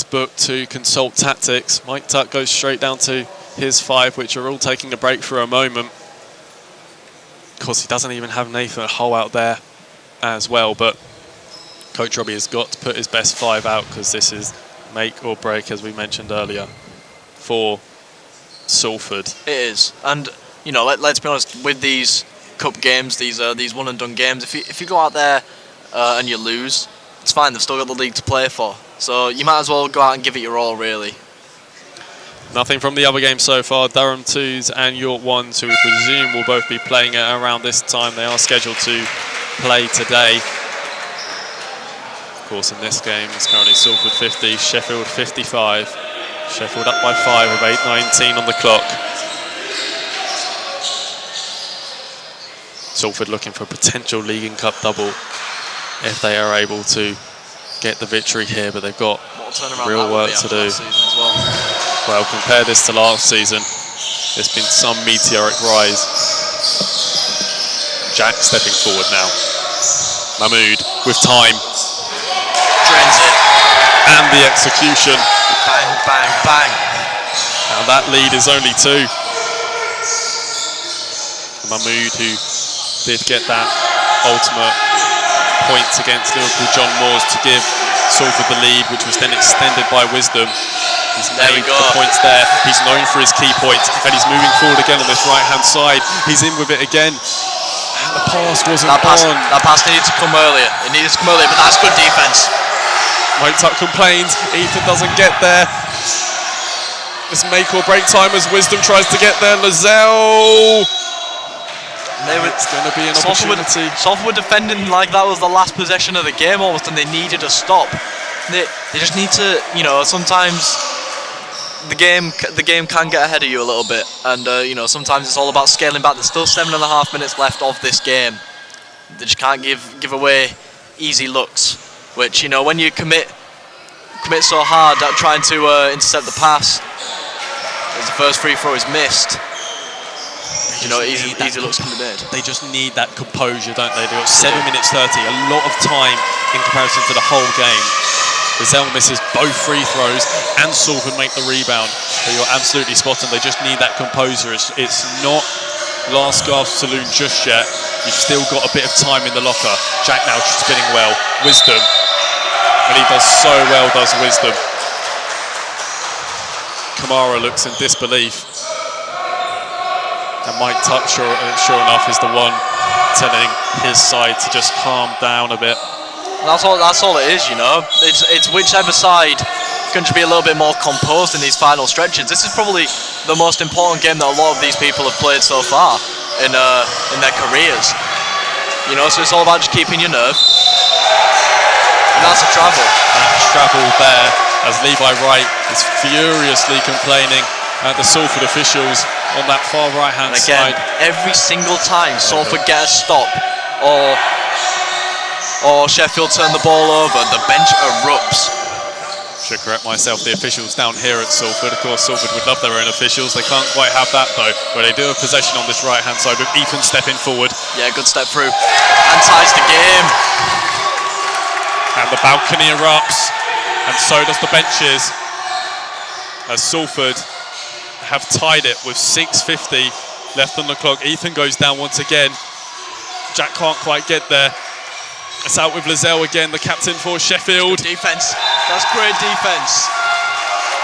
book to consult tactics. Mike Tuck goes straight down to his 5, which are all taking a break for a moment. Of course, he doesn't even have Nathan Hull out there as well, but Coach Robbie has got to put his best 5 out because this is make or break, as we mentioned earlier, for Salford. It is, and you know, let's be honest, with these cup games, these one and done games, if you go out there and you lose, it's fine. They've still got the league to play for, so you might as well go out and give it your all, really. Nothing from the other game so far. Durham 2s and York 1s, who we presume will both be playing at around this time. They are scheduled to play today. Of course, in this game, it's currently Salford 50, Sheffield 55. Sheffield up by 5 with 8:19 on the clock. Salford looking for a potential League and Cup double if they are able to get the victory here, but they've got real work to do. Well, compare this to last season. There's been some meteoric rise. Jack stepping forward now. Mahmood with time. Drains it. And the execution. Bang, bang, bang. And that lead is only 2. Mahmood, who did get that ultimate points against Liverpool John Moores to give Salford the lead, which was then extended by Wisdom. He's made the points there. He's known for his key points, and he's moving forward again on this right-hand side. He's in with it again. And the pass wasn't on. That pass needed to come earlier. It needed to come earlier, but that's good defence. Mike Tuck complains. Ethan doesn't get there. It's make or break time as Wisdom tries to get there. Lozelle. It's going to be an opportunity. Salford were defending like that was the last possession of the game almost, and they needed a stop. They just need to, you know, sometimes the game can get ahead of you a little bit, and you know, sometimes it's all about scaling back. There's still 7.5 minutes left of this game. They just can't give away easy looks, which, you know, when you commit so hard at trying to intercept the pass, as the first free throw is missed, you know, easy looks can be made. They just need that composure, don't they? They've got 7 minutes 30, a lot of time in comparison to the whole game. Rizal misses both free throws and Salford make the rebound. So you're absolutely spot on. They just need that composure. It's not last gasp saloon just yet. You've still got a bit of time in the locker. Jack now spinning well. Wisdom. And he does so well, does Wisdom. Kamara looks in disbelief. And Mike Tuck, sure enough, is the one telling his side to just calm down a bit. That's all it is, you know. It's whichever side can be a little bit more composed in these final stretches. This is probably the most important game that a lot of these people have played so far in their careers. You know, so it's all about just keeping your nerve. And that's a travel. That travel there, as Levi Wright is furiously complaining at the Salford officials on that far right-hand side. Every single time Salford get a stop or Sheffield turn the ball over, the bench erupts. Should correct myself, the officials down here at Salford. Of course, Salford would love their own officials. They can't quite have that though, but they do have possession on this right-hand side with Ethan stepping forward. Yeah, good step through. And ties the game. And the balcony erupts, and so does the benches, as Salford have tied it with 6:50 left on the clock. Ethan goes down once again. Jack can't quite get there. It's out with Lozelle again, the captain for Sheffield. Good defence. That's great defence.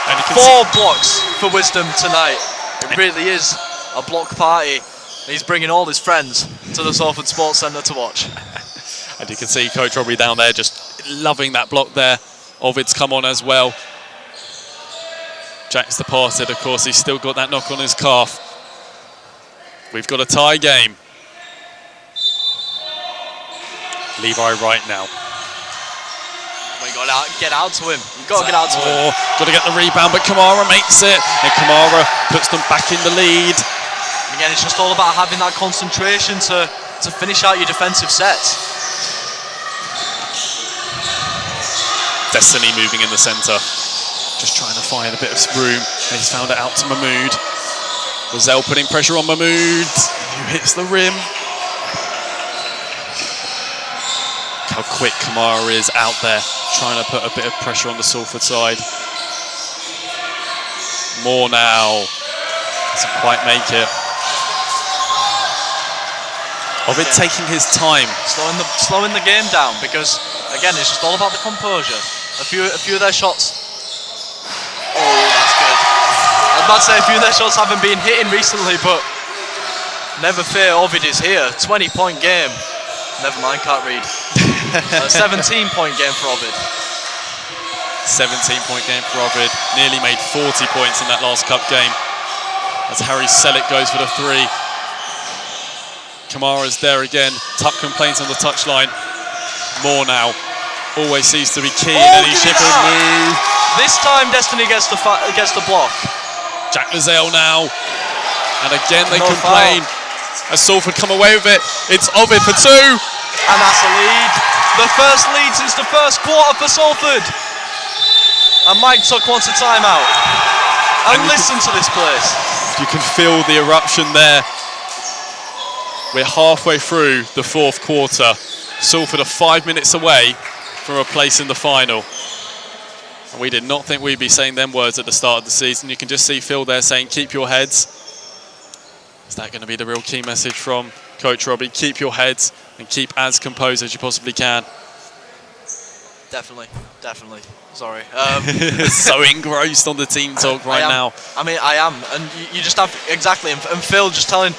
And you can 4 blocks for Wisdom tonight. It really is a block party. He's bringing all his friends to the Salford Sports Centre to watch. And you can see Coach Robbie down there just loving that block there. Ovid's come on as well. Jack's departed, of course. He's still got that knock on his calf. We've got a tie game. Levi Wright now. Well, you got to get out to him. You've got to get out to him. Got to get the rebound, but Kamara makes it. And Kamara puts them back in the lead. And again, it's just all about having that concentration to finish out your defensive sets. Destiny moving in the centre. Just trying to find a bit of room. And he's found it out to Mahmood. Lozelle putting pressure on Mahmood, who hits the rim. How quick Kamara is out there, trying to put a bit of pressure on the Salford side. More now. Doesn't quite make it. Ovid taking his time. Slowing the game down, because, again, it's just all about the composure. A few of their shots. Oh, that's good. I was about to say a few of their shots haven't been hitting recently, but never fear, Ovid is here. 20-point game. Never mind, can't read. 17-point game for Ovid. 17-point game for Ovid. Nearly made 40 points in that last cup game. As Harry Selleck goes for the three. Kamara's there again. Tuck complains on the touchline. Moore now. Always seems to be key in any Sheffield move. This time Destiny gets the block. Jack Lazelle now. And again they complain. As Salford come away with it. It's Ovid for two. And that's a lead. The first lead since the first quarter for Salford. And Mike Tuck wants a timeout. And listen to this place. You can feel the eruption there. We're halfway through the fourth quarter. Salford are 5 minutes away from a place in the final. And we did not think we'd be saying them words at the start of the season. You can just see Phil there saying, keep your heads. Is that going to be the real key message from Coach Robbie? Keep your heads and keep as composed as you possibly can. Definitely. Sorry. So engrossed on the team talk now. I mean, I am. And you just have, exactly. And Phil just telling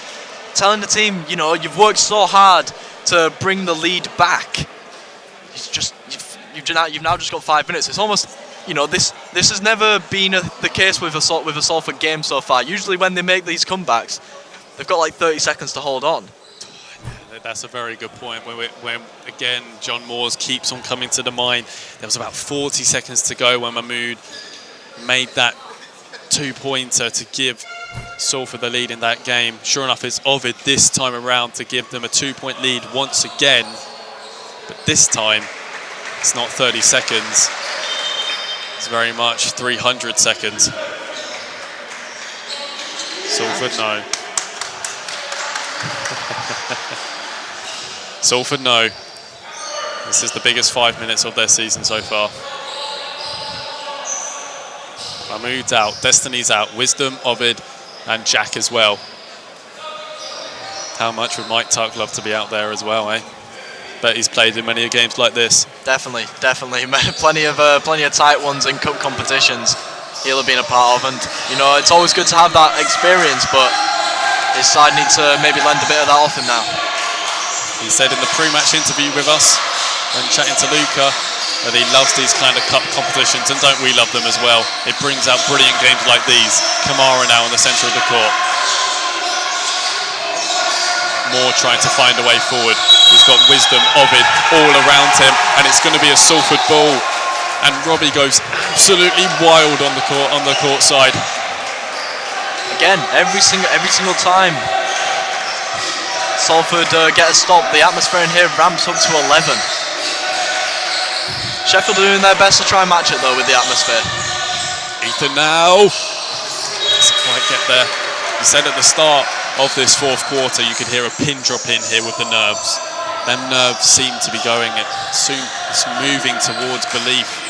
the team, you know, you've worked so hard to bring the lead back. You've now just got 5 minutes. It's almost, you know, this has never been the case with a Salford game so far. Usually when they make these comebacks, they've got like 30 seconds to hold on. That's a very good point. When again, John Moores keeps on coming to the mind. There was about 40 seconds to go when Mahmood made that 2-pointer to give Salford the lead in that game. Sure enough, it's Ovid this time around to give them a 2-point lead once again. But this time, it's not 30 seconds. It's very much 300 seconds. Salford, no. Salford, no. This is the biggest 5 minutes of their season so far. Mahmood's out, Destiny's out, Wisdom, Ovid, and Jack as well. How much would Mike Tuck love to be out there as well, eh? Bet he's played in many games like this. Definitely. plenty of tight ones in cup competitions he'll have been a part of, and you know it's always good to have that experience, but his side need to maybe lend a bit of that off him now. He said in the pre-match interview with us, when chatting to Luca, that he loves these kind of cup competitions, and don't we love them as well? It brings out brilliant games like these. Kamara now in the centre of the court. Moore trying to find a way forward. He's got Wisdom, Ovid all around him, and it's going to be a Salford ball. And Robbie goes absolutely wild on the court side. Again, every single time Salford get a stop, the atmosphere in here ramps up to 11. Sheffield are doing their best to try and match it though with the atmosphere. Ethan now. Doesn't quite get there. He said at the start of this fourth quarter you could hear a pin drop in here with the nerves. Them nerves seem to be going, it's moving towards belief.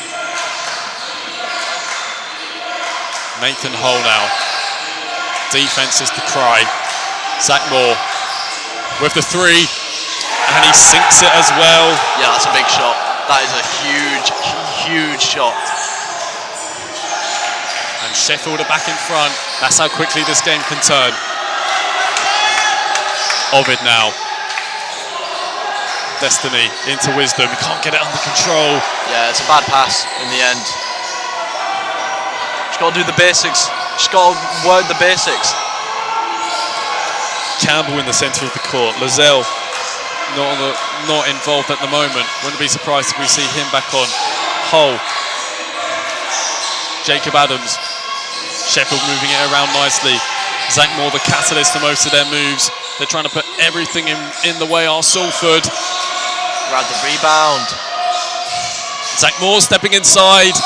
Nathan Hull now. Defense is the cry. Zach Moore with the three, and he sinks it as well. Yeah, that's a big shot. That is a huge shot. And Sheffield are back in front. That's how quickly this game can turn. Ovid now. Destiny into Wisdom. He can't get it under control. Yeah, it's a bad pass in the end. Just got to do the basics. Just got to work the basics. Campbell in the centre of the court. Lazelle not involved at the moment. Wouldn't be surprised if we see him back on. Hull. Jacob Adams. Sheffield moving it around nicely. Zach Moore the catalyst to most of their moves. They're trying to put everything in the way are Salford. Grab the rebound. Zach Moore stepping inside.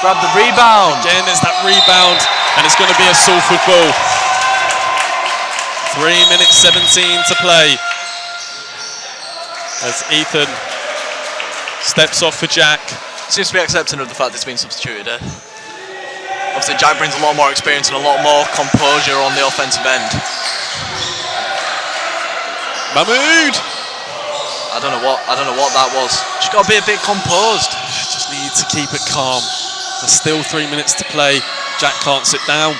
Grab the rebound. Again, it's that rebound, and it's going to be a Salford ball. 3 minutes 17 to play. As Ethan steps off for Jack. Seems to be accepting of the fact it's been substituted. Obviously, Jack brings a lot more experience and a lot more composure on the offensive end. Mahmood. I don't know what that was. Just got to be a bit composed. Just need to keep it calm. There's still 3 minutes to play. Jack can't sit down.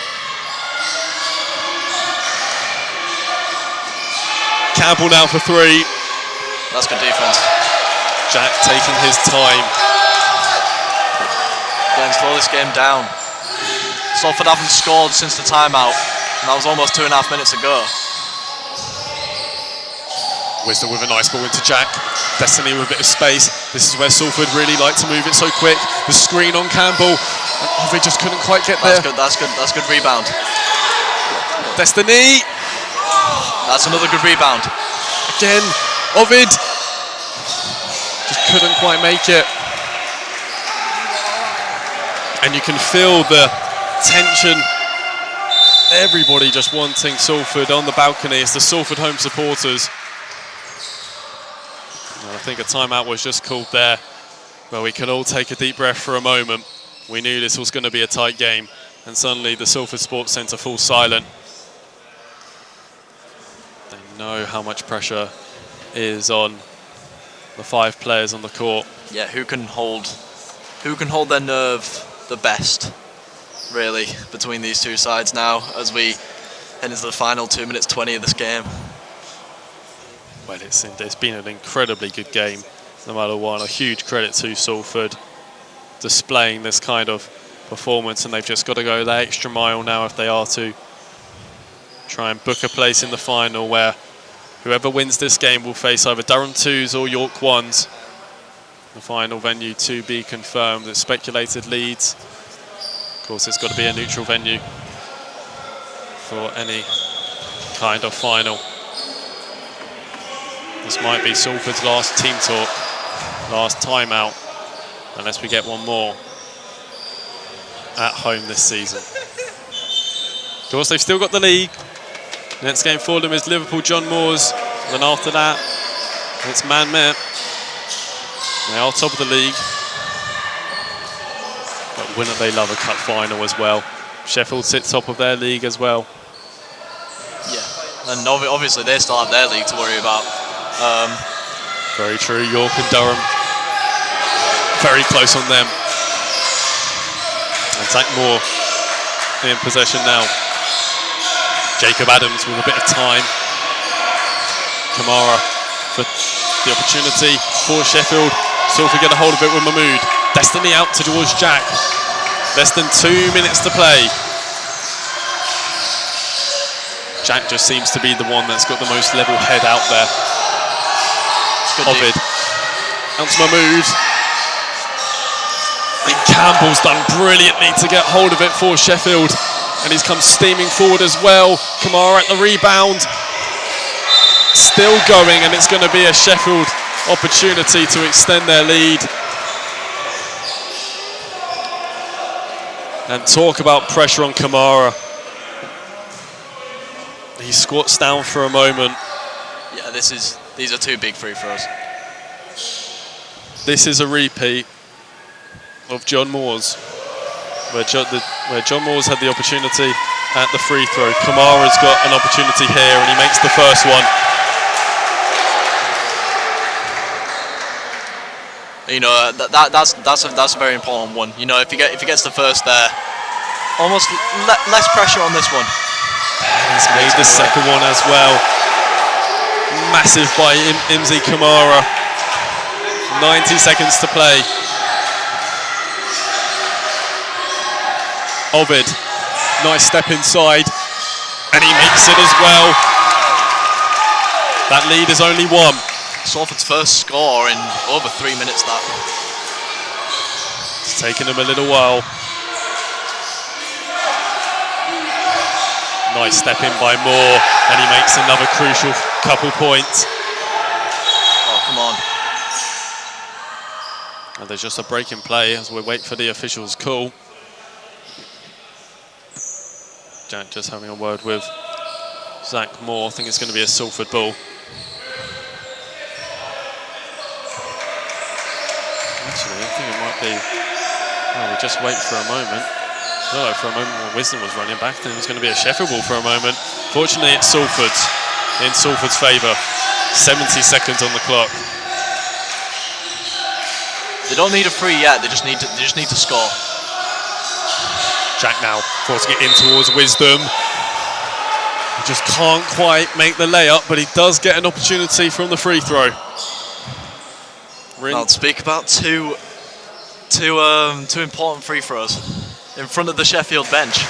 Campbell now for three. That's good defense. Jack taking his time. and slow this game down. Salford haven't scored since the timeout, and that was almost 2.5 minutes ago. Wisdom with a nice ball into Jack. Destiny with a bit of space. This is where Salford really like to move it so quick. The screen on Campbell. And Ovid just couldn't quite get there. That's good rebound. Destiny. That's another good rebound. Again, Ovid. Just couldn't quite make it. And you can feel the tension. Everybody just wanting Salford on the balcony. It's the Salford home supporters. I think a timeout was just called there, where we could all take a deep breath for a moment. We knew this was going to be a tight game, and suddenly the Salford Sports Centre falls silent. They know how much pressure is on the 5 players on the court. Yeah, who can hold their nerve the best, really, between these two sides now as we head into the final 2 minutes 20 of this game. Well, it's been an incredibly good game, no matter what. A huge credit to Salford displaying this kind of performance, and they've just got to go that extra mile now if they are to try and book a place in the final, where whoever wins this game will face either Durham 2s or York 1s. The final venue to be confirmed. It's speculated Leeds. Of course, it's got to be a neutral venue for any kind of final. This might be Salford's last team talk, last timeout, unless we get one more at home this season. Of course, they've still got the league. Next game for them is Liverpool John Moores. And then after that, it's Man Met. They are top of the league. But wouldn't they love a cup final as well? Sheffield sit top of their league as well. Yeah, and obviously they still have their league to worry about. Very true. York and Durham very close on them. And Zach Moore in possession now. Jacob Adams with a bit of time. Kamara for the opportunity for Sheffield. Salford get a hold of it with Mahmood. Destiny out towards Jack. Less than 2 minutes to play. Jack just seems to be the one that's got the most level head out there. Ovid. Out to Mahmood. And Campbell's done brilliantly to get hold of it for Sheffield. And he's come steaming forward as well. Kamara at the rebound. Still going, and it's going to be a Sheffield opportunity to extend their lead. And talk about pressure on Kamara. He squats down for a moment. Yeah, these are 2 big free throws. This is a repeat of John Moore's, where John Moore's had the opportunity at the free throw. Kamara's got an opportunity here, and he makes the first one. You know, that's a very important one. You know, if he gets the first there, almost less pressure on this one. And he's made the second one as well. Massive by Imzi Kamara. 90 seconds to play. Ovid, nice step inside, and he makes it as well. That lead is only 1. Salford's first score in over 3 minutes. That it's taken him a little while. Nice step in by Moore, and he makes another crucial couple points. Oh, come on. And there's just a break in play as we wait for the officials' call. Jack just having a word with Zach Moore. I think it's going to be a Salford ball. Actually, I think it might be... Oh, we just wait for a moment. Oh, for a moment when Wisdom was running back, then it was going to be a Sheffield ball for a moment. Fortunately, it's Salford's, in Salford's favour. 70 seconds on the clock. They don't need a free yet. They just need to score. Jack now forcing it in towards Wisdom. He just can't quite make the layup, but he does get an opportunity from the free throw. I'll speak about two two important free throws in front of the Sheffield bench.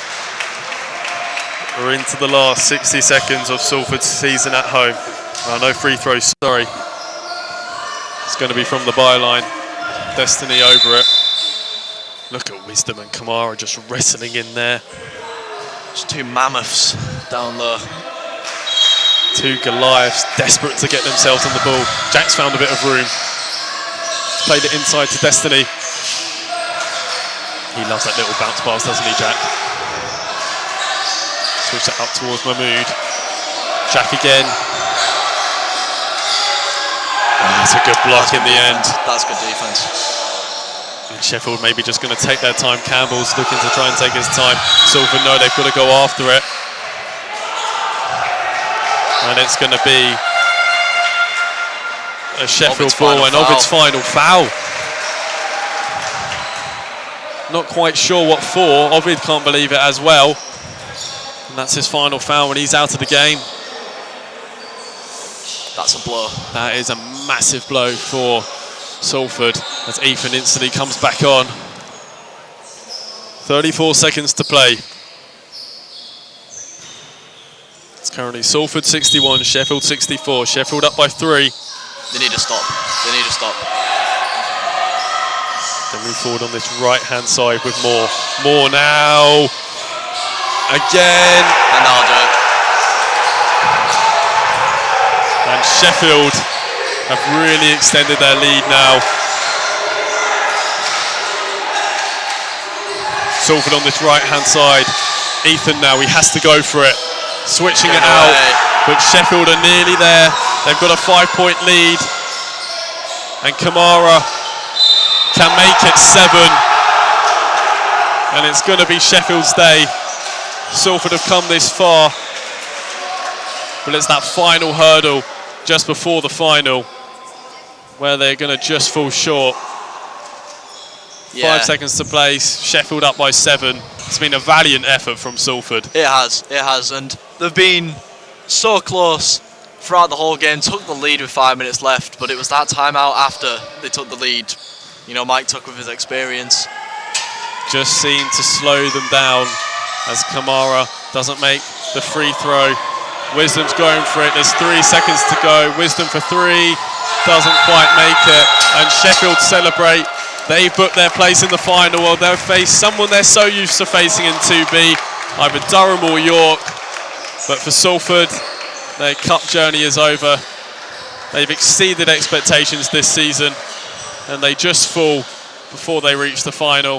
We're into the last 60 seconds of Salford's season at home. No free throws, sorry. It's going to be from the byline. Destiny over it. Look at Wisdom and Kamara just wrestling in there. Just two mammoths down low. Two Goliaths desperate to get themselves on the ball. Jack's found a bit of room. He's played it inside to Destiny. He loves that little bounce pass, doesn't he, Jack? Switch that up towards Mahmood. Jack again. That's a good block in the end. That's good defense. And Sheffield maybe just going to take their time. Campbell's looking to try and take his time. Salford know they've got to go after it. And it's going to be a Sheffield ball and Ovid's final foul. Not quite sure what for. Ovid can't believe it as well. And that's his final foul when he's out of the game. That's a blow. That is a massive blow for Salford as Ethan instantly comes back on. 34 seconds to play. It's currently Salford 61, Sheffield 64. Sheffield up by 3. They need to stop. They need to stop. They move forward on this right-hand side with Moore. Moore now. Again. And that'll do it. And Sheffield have really extended their lead now. Salford on this right-hand side. Ethan now, he has to go for it. Switching it out, but Sheffield are nearly there. They've got a 5-point lead. And Kamara can make it 7. And it's going to be Sheffield's day. Salford have come this far. But it's that final hurdle just before the final where they're going to just fall short. 5 seconds to play. Sheffield up by 7. It's been a valiant effort from Salford. It has, and they've been so close throughout the whole game. Took the lead with 5 minutes left, but it was that timeout after they took the lead. You know, Mike took with his experience. Just seemed to slow them down as Kamara doesn't make the free throw. Wisdom's going for it. There's 3 seconds to go. Wisdom for 3. Doesn't quite make it. And Sheffield celebrate. They book their place in the final. Well, they'll face someone they're so used to facing in 2B, either Durham or York. But for Salford, their cup journey is over. They've exceeded expectations this season, and they just fall before they reach the final.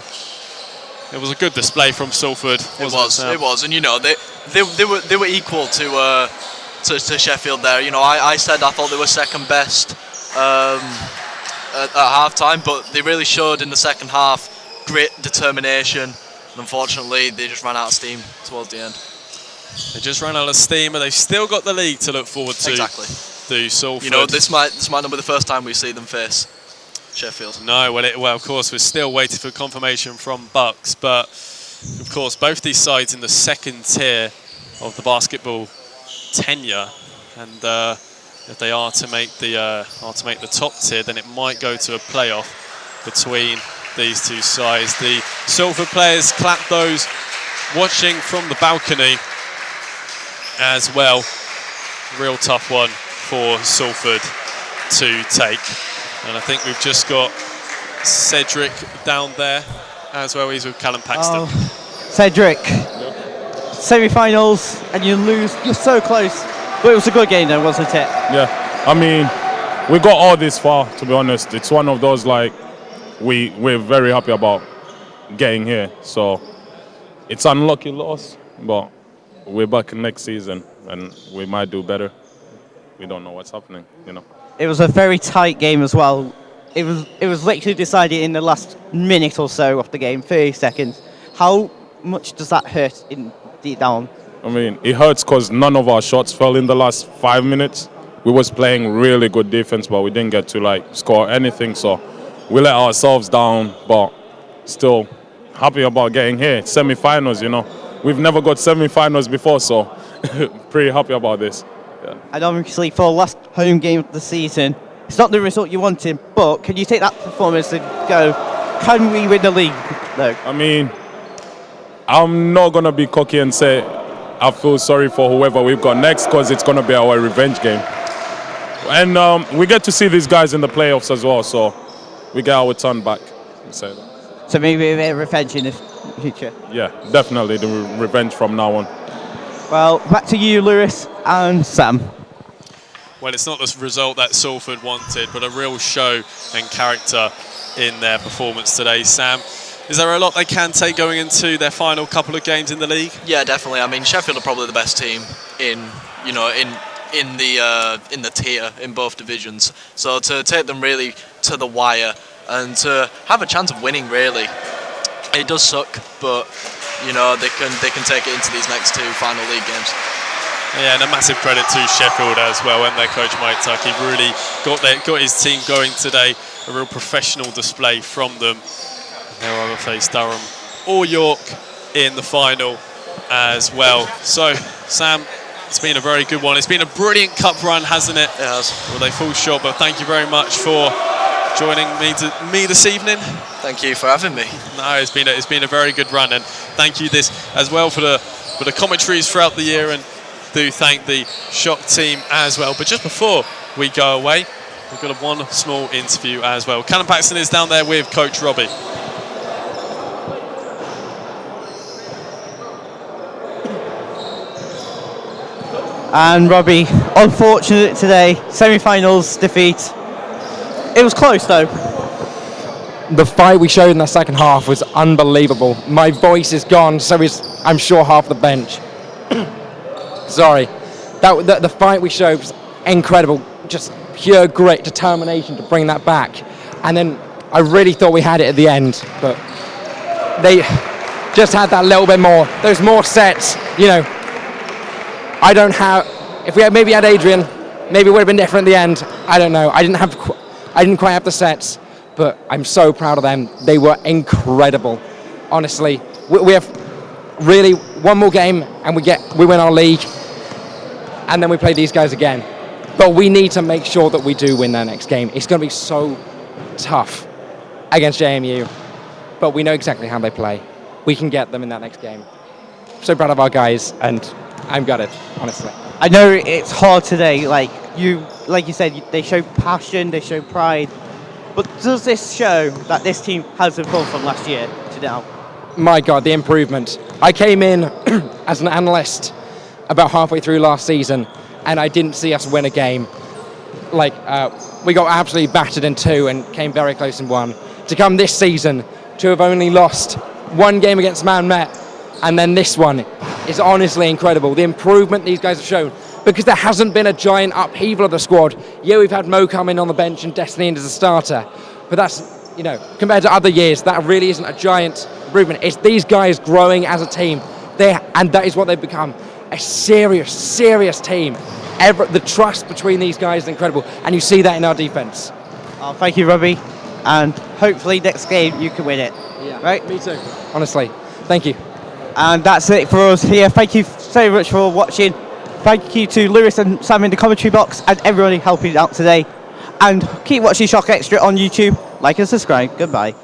It was a good display from Salford. It was, and you know they were equal to Sheffield there. You know, I said I thought they were second best at half time, but they really showed in the second half grit, determination, and unfortunately they just ran out of steam towards the end. They just ran out of steam, and they've still got the league to look forward to. Exactly. Do Salford. You know, this might not be the first time we see them face Sheffield. No, well, of course, we're still waiting for confirmation from BUCS, but of course, both these sides in the second tier of the basketball tenure, and if they are to make the top tier, then it might go to a playoff between these two sides. The Salford players clap those watching from the balcony as well. Real tough one for Salford to take. And I think we've just got Cedric down there as well. He's with Callum Paxton. Oh, Cedric, semi-finals, and you lose. You're so close. But it was a good game though, wasn't it? Yeah, I mean, we got all this far, to be honest. It's one of those, like, we're very happy about getting here. So it's unlucky loss, but we're back next season and we might do better. We don't know what's happening, you know. It was a very tight game as well. It was literally decided in the last minute or so of the game, 30 seconds. How much does that hurt in deep down? I mean, it hurts because none of our shots fell in the last 5 minutes. We was playing really good defense, but we didn't get to, like, score anything. So we let ourselves down, but still happy about getting here. Semi-finals, you know. We've never got semi-finals before, so pretty happy about this. Yeah. And obviously for the last home game of the season, it's not the result you wanted, but can you take that performance and go, Can we win the league, though? I mean, I'm not going to be cocky and say I feel sorry for whoever we've got next, because it's going to be our revenge game. And we get to see these guys in the playoffs as well, so we get our turn back. Say that. So maybe a bit of revenge in the future. Yeah, definitely the revenge from now on. Well, back to you, Lewis and Sam. Well, it's not the result that Salford wanted, but a real show and character in their performance today. Sam, is there a lot they can take going into their final couple of games in the league? Yeah, definitely. I mean, Sheffield are probably the best team in the tier in both divisions. So to take them really to the wire and to have a chance of winning, really, it does suck, but they can take it into these next 2 final league games. Yeah, and a massive credit to Sheffield as well, and their coach Mike Tuck. He really got his team going today. A real professional display from them. And they'll either face Durham or York in the final as well. So, Sam, it's been a very good one. It's been a brilliant cup run, hasn't it? It has. Well, they fall short, but thank you very much for joining me this evening. Thank you for having me. No, it's been a very good run, and thank you this as well for the commentaries throughout the year, and do thank the Shock team as well. But just before we go away, we've got one small interview as well. Callum Paxton is down there with Coach Robbie. And Robbie, unfortunate today, semi-finals defeat. It was close though. The fight we showed in the second half was unbelievable. My voice is gone, so is, I'm sure, half the bench. Sorry. The fight we showed was incredible. Just pure grit, determination to bring that back. And then I really thought we had it at the end, but they just had that little bit more. Those more sets, I don't have. If we had maybe had Adrian, maybe it would have been different at the end. I don't know. I didn't quite have the sets, but I'm so proud of them. They were incredible. Honestly, we have really one more game and we win our league, and then we play these guys again. But we need to make sure that we do win their next game. It's going to be so tough against JMU, but we know exactly how they play. We can get them in that next game. So proud of our guys, and I'm gutted, honestly. I know it's hard today. Like you said, they show passion, they show pride. But does this show that this team has improved from last year to now? My God, the improvement. I came in as an analyst about halfway through last season, and I didn't see us win a game. We got absolutely battered in 2 and came very close in 1. To come this season to have only lost 1 game against Man Met, and then this one is honestly incredible. The improvement these guys have shown, because there hasn't been a giant upheaval of the squad. Yeah, we've had Mo come in on the bench and Destiny in as a starter, but that's, compared to other years, that really isn't a giant improvement. It's these guys growing as a team, and that is what they've become. A serious team. The trust between these guys is incredible, and you see that in our defence. Oh, thank you, Robbie, and hopefully next game you can win it. Yeah, right? Me too. Honestly, thank you. And that's it for us here. Thank you so much for watching. Thank you to Lewis and Sam in the commentary box and everybody helping out today. And keep watching Shock Extra on YouTube. Like and subscribe. Goodbye.